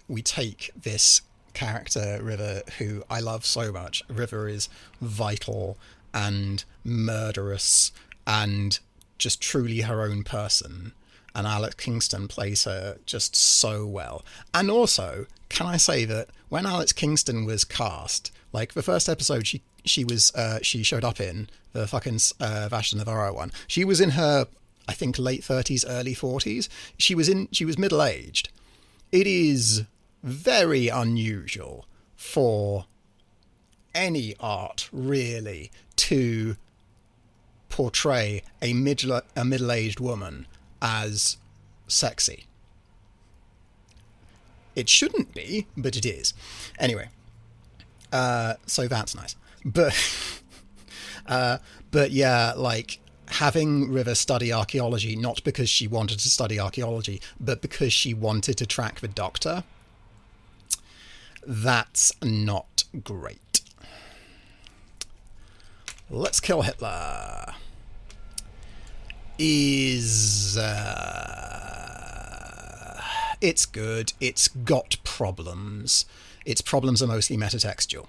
we take this character, River, who I love so much. River is vital and murderous and just truly her own person, and Alex Kingston plays her just so well. And also, can I say that when Alex Kingston was cast, like the first episode she showed up in, the fucking Vashta Navarro one, she was in her, I think, late 30s, early 40s. She was middle-aged. It is very unusual for any art, really, to portray a middle-aged woman as sexy. It shouldn't be, but it is. Anyway, so that's nice. But yeah, like, having River study archaeology, not because she wanted to study archaeology, but because she wanted to track the Doctor, that's not great. Let's Kill Hitler is... it's good. It's got problems. Its problems are mostly metatextual.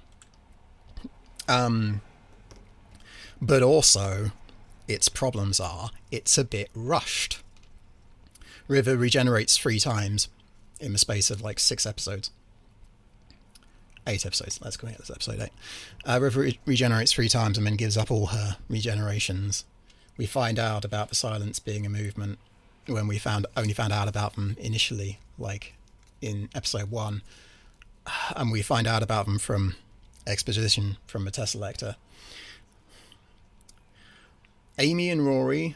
But also, its problems are, it's a bit rushed. River regenerates 3 times in the space of like 6 episodes. 8 episodes. Let's go here. That's episode 8. River regenerates 3 times and then gives up all her regenerations. We find out about the silence being a movement when we only found out about them initially, like in episode 1. and we find out about them from exposition from the Tessa Lecter. Amy and Rory,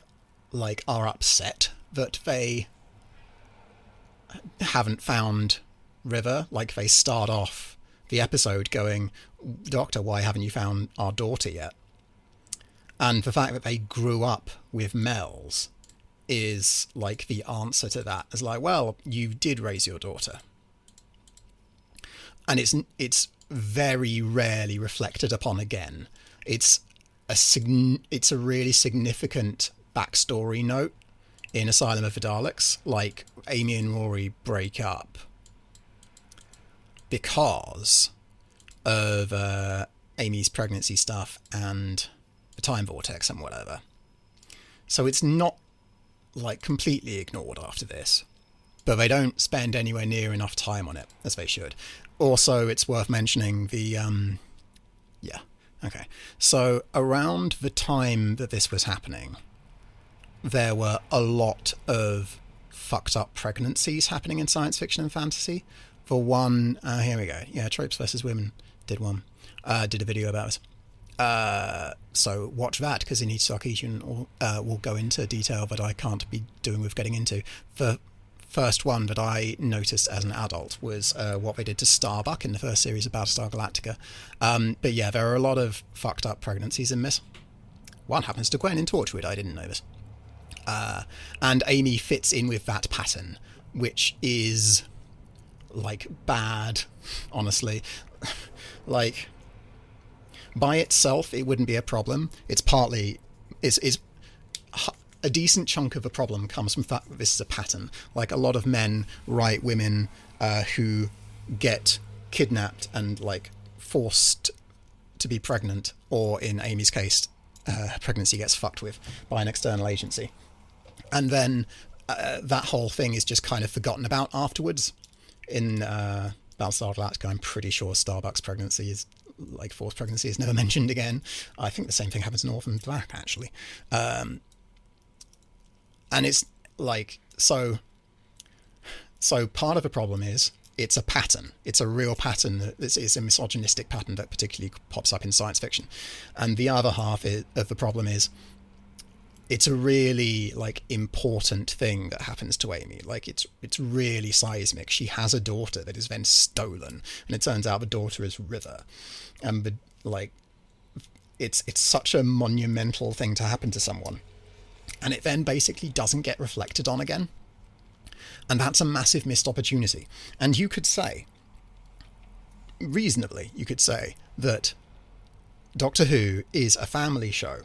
like, are upset that they haven't found River. Like, they start off the episode going, Doctor, why haven't you found our daughter yet? And the fact that they grew up with Mel's is, like, the answer to that. It's like, well, you did raise your daughter. And it's very rarely reflected upon again. It's a really significant backstory note in Asylum of the Daleks. Like, Amy and Rory break up because of Amy's pregnancy stuff and the time vortex and whatever. So it's not, like, completely ignored after this, but they don't spend anywhere near enough time on it as they should. Also, it's worth mentioning the so around the time that this was happening, there were a lot of fucked up pregnancies happening in science fiction and fantasy. For one, here we go. Yeah, Tropes vs. Women did one. Did a video about it. So watch that, because Anita Sarkeesian will go into detail that I can't be doing with getting into. The first one that I noticed as an adult was what they did to Starbuck in the first series of Battlestar Galactica. But yeah, there are a lot of fucked up pregnancies in this. One happens to Gwen in Torchwood. I didn't know this. And Amy fits in with that pattern, which is, like, bad, honestly. Like, by itself, it wouldn't be a problem. It's partly... It's a decent chunk of the problem comes from the fact that this is a pattern. Like, a lot of men write women who get kidnapped and, like, forced to be pregnant, or in Amy's case, pregnancy gets fucked with by an external agency. And then that whole thing is just kind of forgotten about afterwards. In Battlestar Galactica, I'm pretty sure Starbuck's pregnancy is, like, forced pregnancy is never mentioned again. I think the same thing happens in Orphan Black, actually. And it's like, so part of the problem is it's a pattern. It's a real pattern. It's a misogynistic pattern that particularly pops up in science fiction. And the other half of the problem is it's a really, like, important thing that happens to Amy. Like, it's really seismic. She has a daughter that is then stolen, and it turns out the daughter is River. And it's such a monumental thing to happen to someone. And it then basically doesn't get reflected on again. And that's a massive missed opportunity. And you could say, reasonably, that Doctor Who is a family show.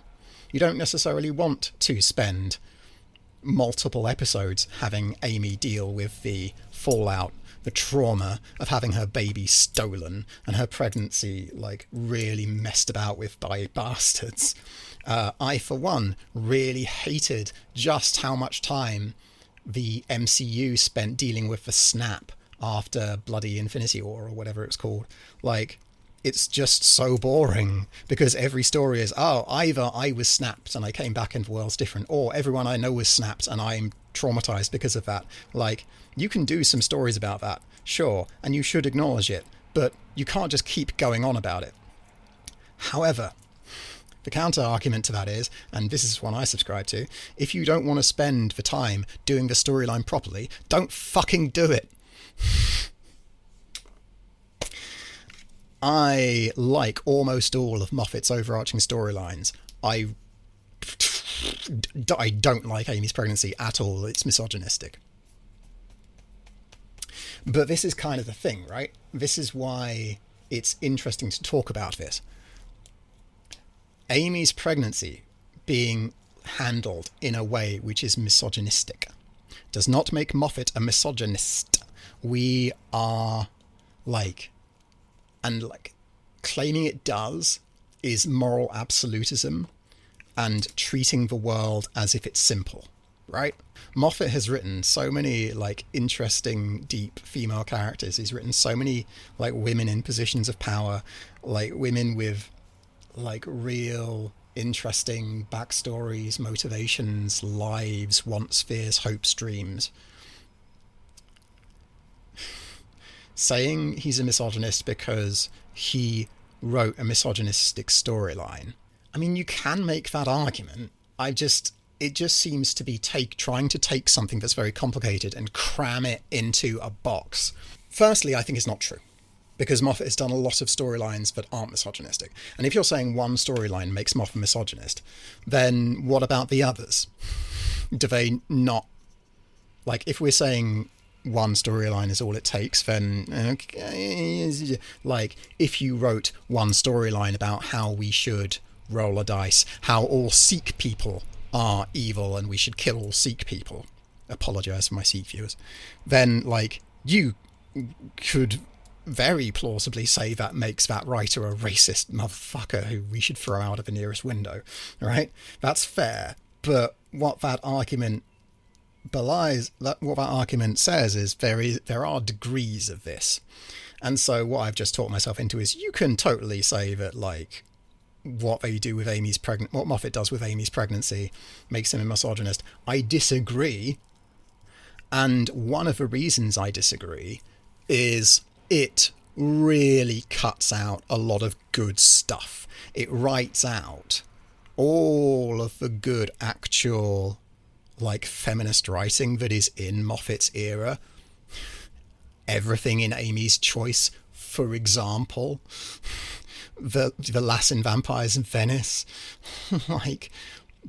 You don't necessarily want to spend multiple episodes having Amy deal with the fallout, the trauma of having her baby stolen and her pregnancy, like, really messed about with by bastards. I, for one, really hated just how much time the MCU spent dealing with the snap after bloody Infinity War, or whatever it was called. Like, it's just so boring, because every story is, oh, either I was snapped and I came back and the world's different, or everyone I know was snapped and I'm traumatized because of that. Like, you can do some stories about that, sure, and you should acknowledge it, but you can't just keep going on about it. However, the counter argument to that is, and this is one I subscribe to, if you don't want to spend the time doing the storyline properly, don't fucking do it. I like almost all of Moffat's overarching storylines. I don't like Amy's pregnancy at all. It's misogynistic. But this is kind of the thing, right? This is why it's interesting to talk about this. Amy's pregnancy being handled in a way which is misogynistic does not make Moffat a misogynist. We are, like... And, like, claiming it does is moral absolutism and treating the world as if it's simple, right? Moffat has written so many, like, interesting, deep female characters. He's written so many, like, women in positions of power, like, women with, like, real interesting backstories, motivations, lives, wants, fears, hopes, dreams. saying he's a misogynist because he wrote a misogynistic storyline. I mean, you can make that argument. It just seems to be trying to take something that's very complicated and cram it into a box. Firstly, I think it's not true, because Moffat has done a lot of storylines that aren't misogynistic. And if you're saying one storyline makes Moffat a misogynist, then what about the others? Do they not... Like, if we're saying one storyline is all it takes, then... Okay, like, if you wrote one storyline about how we should roll a dice, how all Sikh people are evil and we should kill all Sikh people, apologise for my Sikh viewers, then, like, you could very plausibly say that makes that writer a racist motherfucker who we should throw out of the nearest window, right? That's fair. But what that argument belies, what that argument says is there are degrees of this. And so what I've just talked myself into is you can totally say that, like, what they do with what Moffat does with Amy's pregnancy makes him a misogynist. I disagree. And one of the reasons I disagree is it really cuts out a lot of good stuff. It writes out all of the good actual, like, feminist writing that is in Moffat's era. Everything in Amy's Choice, for example. The Lassen Vampires in Venice. Like,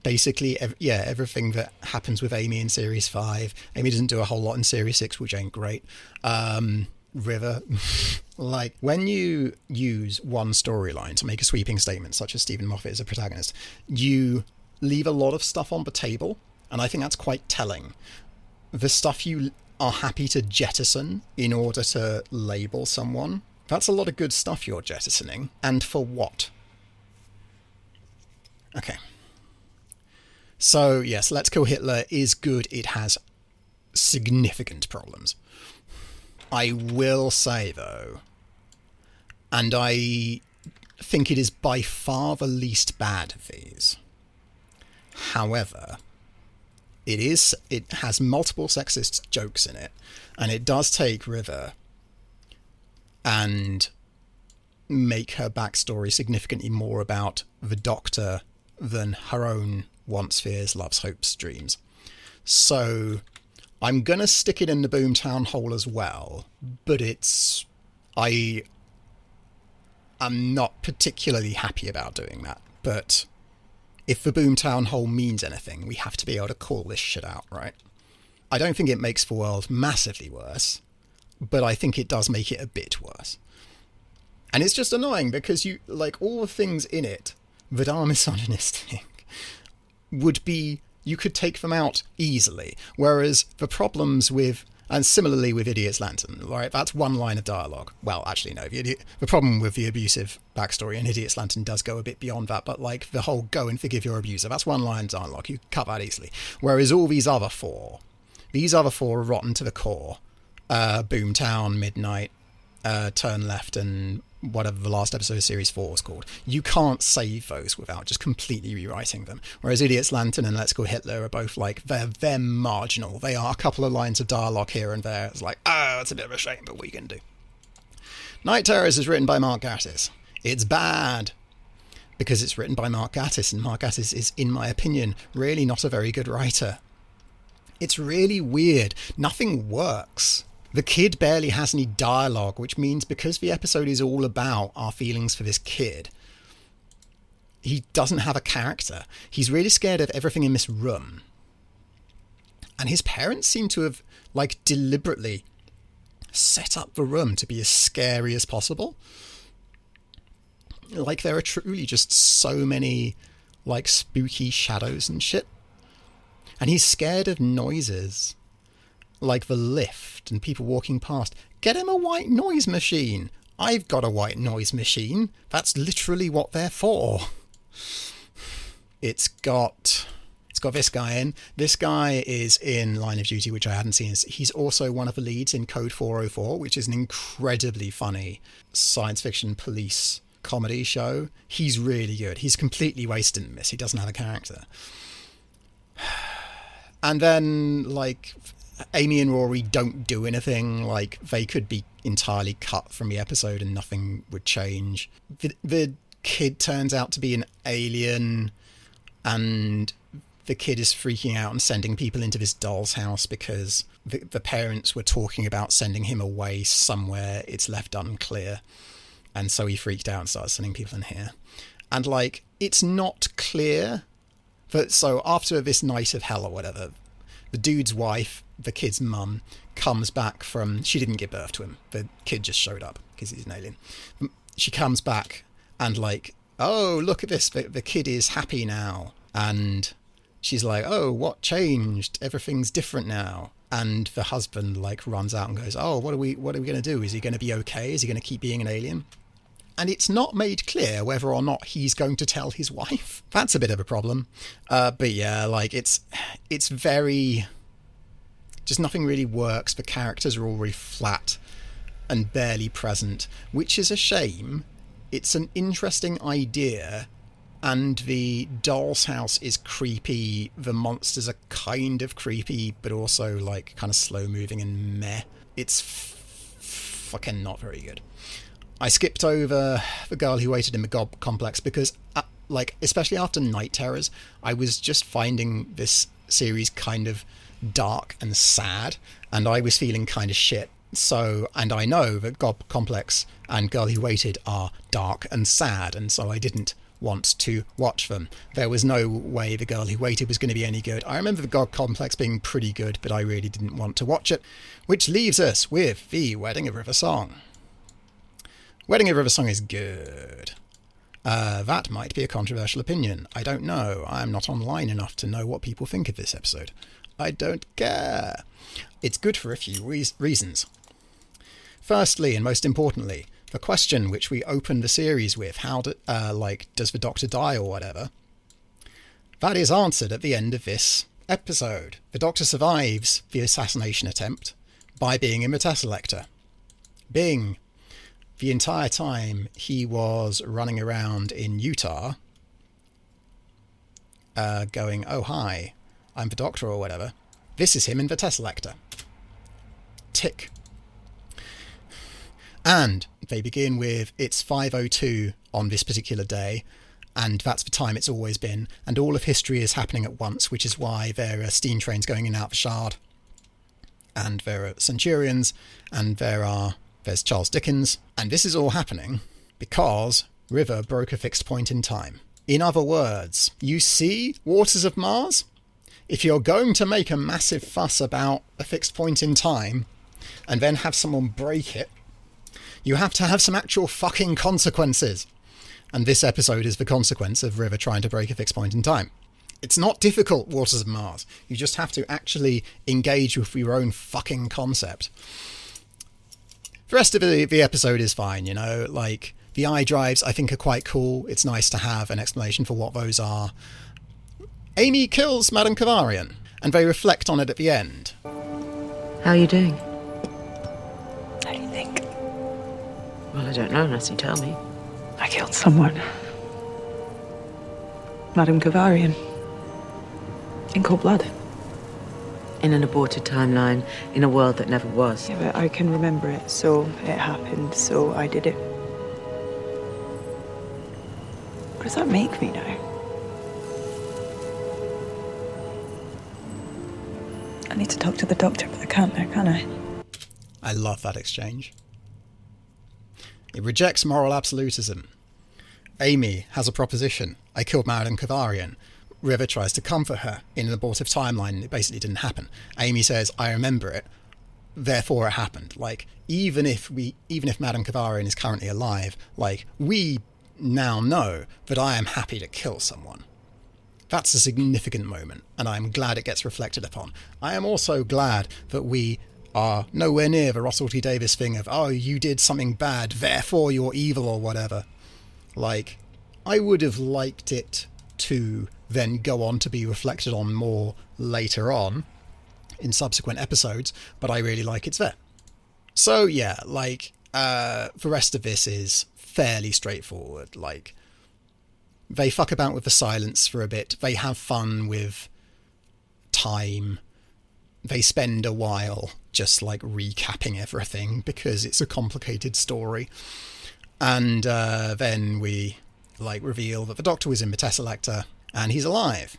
basically, everything that happens with Amy in Series 5. Amy doesn't do a whole lot in Series 6, which ain't great. River. Like, when you use one storyline to make a sweeping statement, such as Stephen Moffat as a protagonist, you leave a lot of stuff on the table, and I think that's quite telling. The stuff you are happy to jettison in order to label someone, that's a lot of good stuff you're jettisoning. And for what? Okay. So, yes, Let's Kill Hitler is good. It has significant problems. I will say, though, and I think it is by far the least bad of these. However, it has multiple sexist jokes in it, and it does take River and make her backstory significantly more about the Doctor than her own wants, fears, loves, hopes, dreams. So I'm going to stick it in the Boomtown hole as well, but I am not particularly happy about doing that. But if the Boomtown hole means anything, we have to be able to call this shit out, right? I don't think it makes the world massively worse, but I think it does make it a bit worse. And it's just annoying because you, like, all the things in it that are misogynistic you could take them out easily. Whereas the problems with, and similarly with Idiot's Lantern, right, that's one line of dialogue. Well, actually, no, the problem with the abusive backstory in Idiot's Lantern does go a bit beyond that, but, like, the whole go and forgive your abuser, that's one line of dialogue. You cut that easily. Whereas all these other four are rotten to the core. Boomtown, Midnight, Turn Left, and whatever the last episode of Series 4 was called. You can't save those without just completely rewriting them. Whereas Idiot's Lantern and Let's Kill Hitler are both, like, they're marginal. They are a couple of lines of dialogue here and there. It's like, it's a bit of a shame, but what are you going to do? Night Terrors is written by Mark Gatiss. It's bad because it's written by Mark Gatiss, and Mark Gatiss is, in my opinion, really not a very good writer. It's really weird. Nothing works. The kid barely has any dialogue, which means because the episode is all about our feelings for this kid, he doesn't have a character. He's really scared of everything in this room. And his parents seem to have, like, deliberately set up the room to be as scary as possible. Like, there are truly just so many, like, spooky shadows and shit. And he's scared of noises, like the lift and people walking past. Get him a white noise machine. I've got a white noise machine. That's literally what they're for. It's got this guy in. This guy is in Line of Duty, which I hadn't seen. He's also one of the leads in Code 404, which is an incredibly funny science fiction police comedy show. He's really good. He's completely wasted in this. He doesn't have a character. And then, like, Amy and Rory don't do anything. Like, they could be entirely cut from the episode and nothing would change. The kid turns out to be an alien, and the kid is freaking out and sending people into this doll's house because the parents were talking about sending him away somewhere. It's left unclear. And so he freaked out and started sending people in here. And, like, it's not clear. But so after this night of hell or whatever, the dude's wife, the kid's mum, comes back from... She didn't give birth to him. The kid just showed up because he's an alien. She comes back and, like, oh, look at this. The kid is happy now. And she's like, oh, what changed? Everything's different now. And the husband, like, runs out and goes, oh, what are we going to do? Is he going to be okay? Is he going to keep being an alien? And it's not made clear whether or not he's going to tell his wife. That's a bit of a problem. But yeah, like, it's very... Just nothing really works. The characters are all really flat and barely present, which is a shame. It's an interesting idea, and the doll's house is creepy. The monsters are kind of creepy, but also, like, kind of slow-moving and meh. It's fucking not very good. I skipped over The Girl Who Waited in the Gob Complex because, like, especially after Night Terrors, I was just finding this series kind of dark and sad, and I was feeling kind of shit. So, and I know that Gob Complex and Girl Who Waited are dark and sad, and so I didn't want to watch them. There was no way The Girl Who Waited was going to be any good. I remember the Gob Complex being pretty good, but I really didn't want to watch it, which leaves us with The Wedding of River Song. Wedding of River Song is good. That might be a controversial opinion. I don't know. I'm not online enough to know what people think of this episode. I don't care. It's good for a few reasons. Firstly, and most importantly, the question which we opened the series with, does the Doctor die or whatever, that is answered at the end of this episode. The Doctor survives the assassination attempt by being in the Tesselector. Bing. The entire time he was running around in Utah, going, oh, hi, I'm the Doctor or whatever. This is him in the Tesselector. Tick. And they begin with, it's 5:02 on this particular day, and that's the time it's always been, and all of history is happening at once, which is why there are steam trains going in and out of the Shard, and there are Centurions, and there's Charles Dickens, and this is all happening because River broke a fixed point in time. In other words, you see, Waters of Mars? If you're going to make a massive fuss about a fixed point in time and then have someone break it, you have to have some actual fucking consequences. And this episode is the consequence of River trying to break a fixed point in time. It's not difficult, Waters of Mars. You just have to actually engage with your own fucking concept. The rest of the episode is fine, you know, like, the eye drives I think are quite cool. It's nice to have an explanation for what those are. Amy kills Madame Kavarian, and they reflect on it at the end. How are you doing? How do you think? Well, I don't know unless you tell me. I killed someone. Madame Kavarian. In cold blood. In an aborted timeline, in a world that never was. Yeah, but I can remember it, so it happened, so I did it. What does that make me now? I need to talk to the Doctor, but I can't now, can I? I love that exchange. It rejects moral absolutism. Amy has a proposition. I killed Madame Kavarian. River tries to comfort her in an abortive timeline. It basically didn't happen. Amy says, I remember it, therefore it happened. Like, even if Madame Kavarian is currently alive, like, we now know that I am happy to kill someone. That's a significant moment, and I'm glad it gets reflected upon. I am also glad that we are nowhere near the Russell T Davies thing of, oh, you did something bad, therefore you're evil or whatever. Like, I would have liked it to then go on to be reflected on more later on in subsequent episodes, but I really like it's there. So yeah, like, the rest of this is fairly straightforward. Like, they fuck about with the silence for a bit, they have fun with time, they spend a while just like recapping everything because it's a complicated story. And then we like reveal that the Doctor was in the Tesselector and he's alive.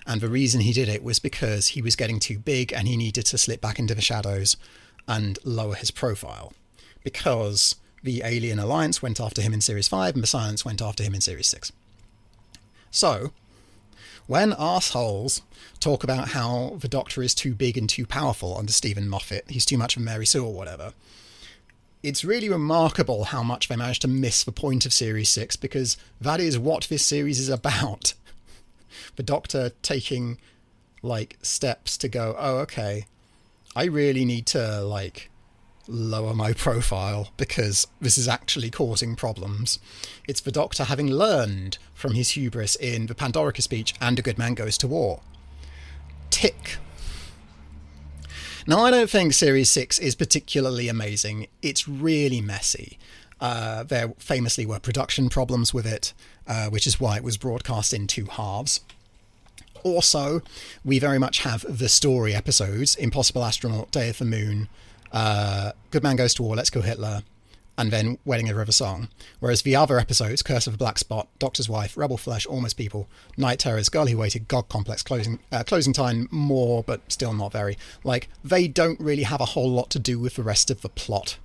And the reason he did it was because he was getting too big and he needed to slip back into the shadows and lower his profile. Because the Alien Alliance went after him in Series 5 and the Science went after him in Series 6. So, when arseholes talk about how the Doctor is too big and too powerful under Stephen Moffat, he's too much of Mary Sue or whatever, it's really remarkable how much they managed to miss the point of Series 6, because that is what this series is about. The Doctor taking, like, steps to go, oh, okay, I really need to, like, lower my profile because this is actually causing problems. It's the Doctor having learned from his hubris in the Pandorica speech and A Good Man Goes to War. Tick. Now, I don't think Series 6 is particularly amazing. It's really messy. There famously were production problems with it, which is why it was broadcast in 2 halves. Also, we very much have the story episodes, Impossible Astronaut, Day of the Moon, Good Man Goes to War, Let's Go Hitler, and then Wedding of a River Song. Whereas the other episodes, Curse of the Black Spot, Doctor's Wife, Rebel Flesh, Almost People, Night Terrors, Girl Who Waited, God Complex, Closing Time, more, but still not very. Like, they don't really have a whole lot to do with the rest of the plot.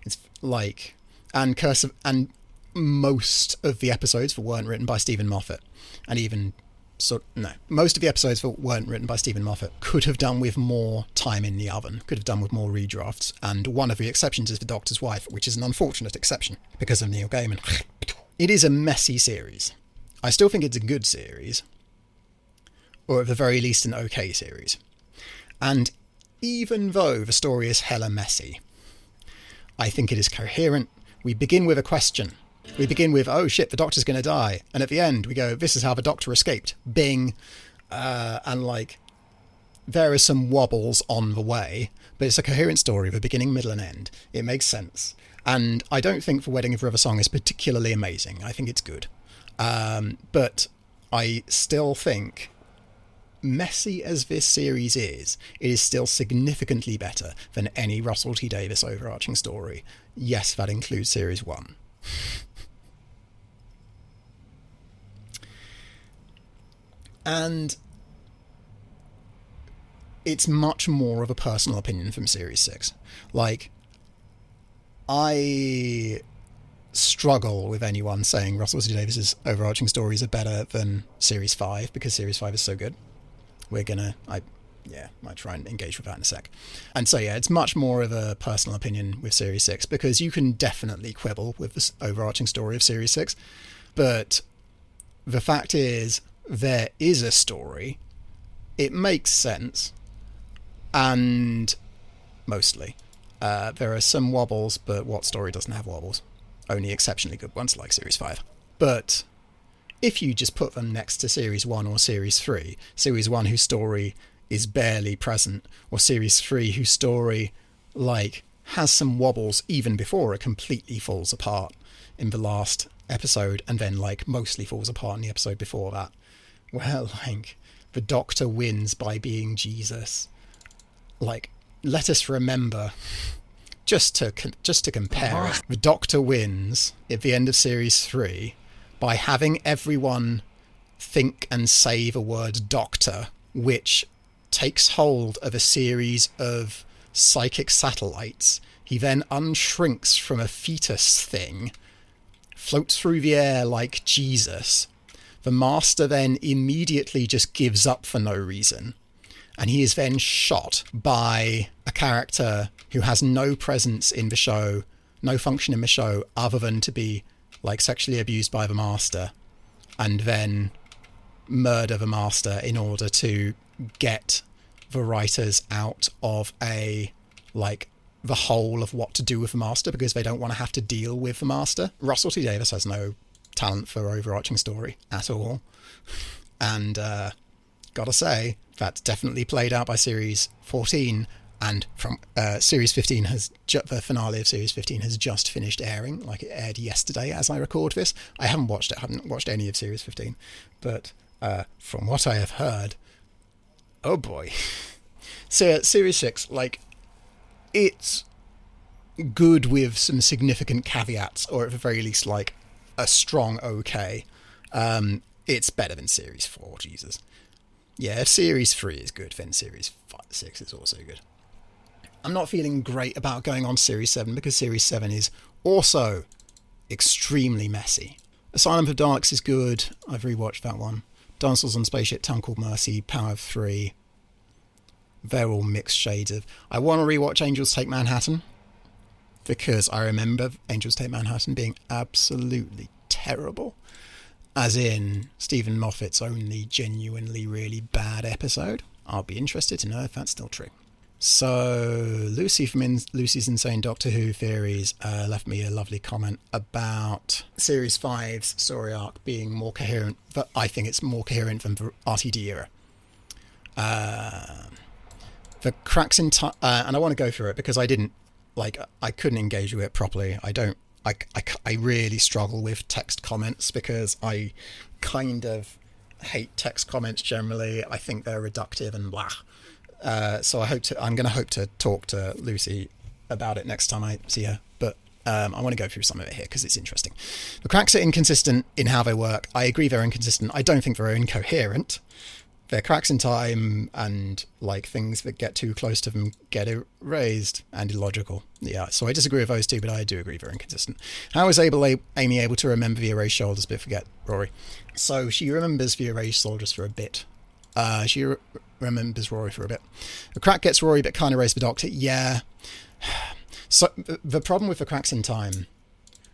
It's like, and most of the episodes that weren't written by Stephen Moffat, and even most of the episodes that weren't written by Stephen Moffat could have done with more time in the oven, could have done with more redrafts, and one of the exceptions is The Doctor's Wife, which is an unfortunate exception because of Neil Gaiman. It is a messy series. I still think it's a good series, or at the very least an okay series. And even though the story is hella messy, I think it is coherent. We begin with a question. We begin with, oh shit, the Doctor's going to die. And at the end, we go, this is how the Doctor escaped. Bing. And like, there are some wobbles on the way, but it's a coherent story with a beginning, middle, and end. It makes sense. And I don't think The Wedding of River Song is particularly amazing. I think it's good. But I still think, messy as this series is, it is still significantly better than any Russell T Davies overarching story. Yes, that includes Series 1. And it's much more of a personal opinion from Series 6. Like, I struggle with anyone saying Russell T Davies' overarching stories are better than Series 5, because Series 5 is so good. I might try and engage with that in a sec. And so, yeah, it's much more of a personal opinion with Series 6, because you can definitely quibble with the overarching story of Series 6, but the fact is, there is a story, it makes sense, and mostly. There are some wobbles, but what story doesn't have wobbles? Only exceptionally good ones like Series 5. But if you just put them next to Series 1 or Series 3, Series 1 whose story is barely present, or Series 3 whose story, like, has some wobbles even before it completely falls apart in the last episode, and then, like, mostly falls apart in the episode before that, well, like, the Doctor wins by being Jesus. Like, let us remember, just to compare it, the Doctor wins at the end of Series 3 by having everyone think and say the word Doctor, which takes hold of a series of psychic satellites. He then unshrinks from a fetus thing, floats through the air like Jesus. The Master then immediately just gives up for no reason, and he is then shot by a character who has no presence in the show, no function in the show other than to be, like, sexually abused by the Master, and then murder the Master in order to get the writers out of the whole of what to do with the Master, because they don't want to have to deal with the Master. Russell T Davies has no talent for overarching story at all, and gotta say, that's definitely played out by Series 14, and from Series 15 the finale of Series 15 has just finished airing. Like, it aired yesterday as I record this. I haven't watched any of Series 15, but from what I have heard, oh boy, So Series 6, like, it's good with some significant caveats, or at the very least, like, a strong okay. It's better than Series 4, Jesus. Yeah, if Series 3 is good, then Series 6 is also good. I'm not feeling great about going on Series 7 because Series 7 is also extremely messy. Asylum for Daleks is good. I've rewatched that one. Dinosaurs on Spaceship, Town Called Mercy, Power of Three. They're all mixed shades of... I want to rewatch Angels Take Manhattan because I remember Angels Take Manhattan being absolutely terrible. As in Stephen Moffat's only genuinely really bad episode. I'll be interested to know if that's still true. So Lucy from Lucy's Insane Doctor Who Theories left me a lovely comment about Series 5's story arc being more coherent, but I think it's more coherent than the RTD era. The cracks in time, and I want to go through it because I couldn't engage with it properly. I really struggle with text comments because I kind of hate text comments generally. I think they're reductive and blah. So I'm going to hope to talk to Lucy about it next time I see her. But I want to go through some of it here because it's interesting. The cracks are inconsistent in how they work. I agree they're inconsistent. I don't think they're incoherent. They're cracks in time, and like things that get too close to them get erased, and illogical. Yeah, so I disagree with those two, but I do agree they're inconsistent. How is Amy able to remember the erased shoulders but forget Rory? So she remembers the erased shoulders for a bit. She remembers Rory for a bit. The crack gets Rory but can't erase the Doctor. Yeah. So the problem with the cracks in time,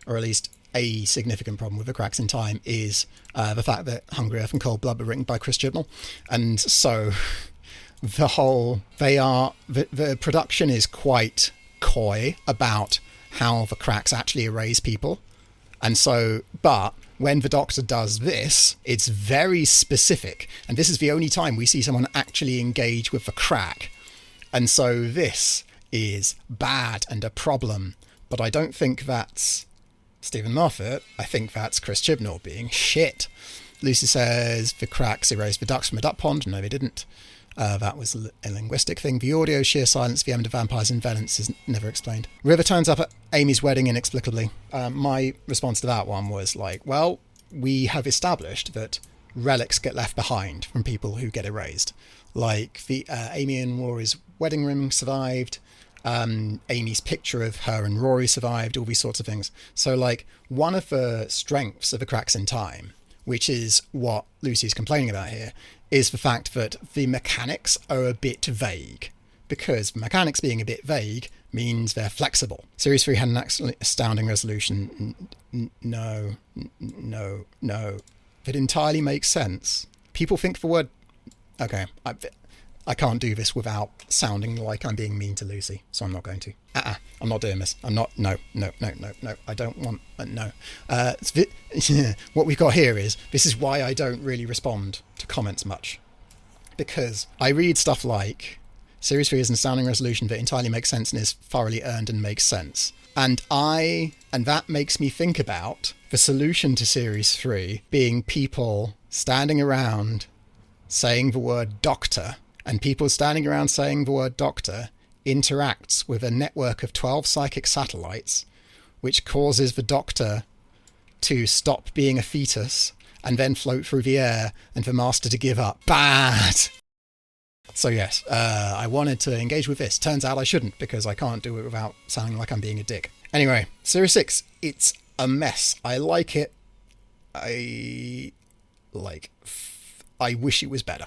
or at least a significant problem with the cracks in time, is the fact that Hungry Earth and Cold Blood were written by Chris Chibnall. And so the production is quite coy about how the cracks actually erase people. And so, but when the Doctor does this, it's very specific. And this is the only time we see someone actually engage with the crack. And so this is bad and a problem. But I don't think that's Stephen Moffat. I think that's Chris Chibnall being shit. Lucy says the cracks erased the ducks from a duck pond. No, they didn't. That was a linguistic thing. The audio, sheer silence, the element of vampires and Valence is never explained. River turns up at Amy's wedding inexplicably. My response to that one was like, well, we have established that relics get left behind from people who get erased. Like the Amy and Rory's wedding ring survived. Amy's picture of her and Rory survived, all these sorts of things. So like one of the strengths of the cracks in time, which is what Lucy's complaining about here, is the fact that the mechanics are a bit vague, because the mechanics being a bit vague means they're flexible. Series 3 had an astounding resolution. No. That entirely makes sense. People think the word... Okay, I can't do this without sounding like I'm being mean to Lucy, so I'm not going to. I'm not doing this. I'm not... No. I don't want... No. What we've got here is... This is why I don't really respond to comments much. Because I read stuff like... Series 3 is an astounding resolution that entirely makes sense and is thoroughly earned and makes sense. And that makes me think about the solution to Series 3 being people standing around saying the word doctor, and people standing around saying the word doctor interacts with a network of 12 psychic satellites, which causes the Doctor to stop being a fetus and then float through the air and the Master to give up. Bad! So yes, I wanted to engage with this. Turns out I shouldn't, because I can't do it without sounding like I'm being a dick. Anyway, Series 6, it's a mess. I like it. I wish it was better.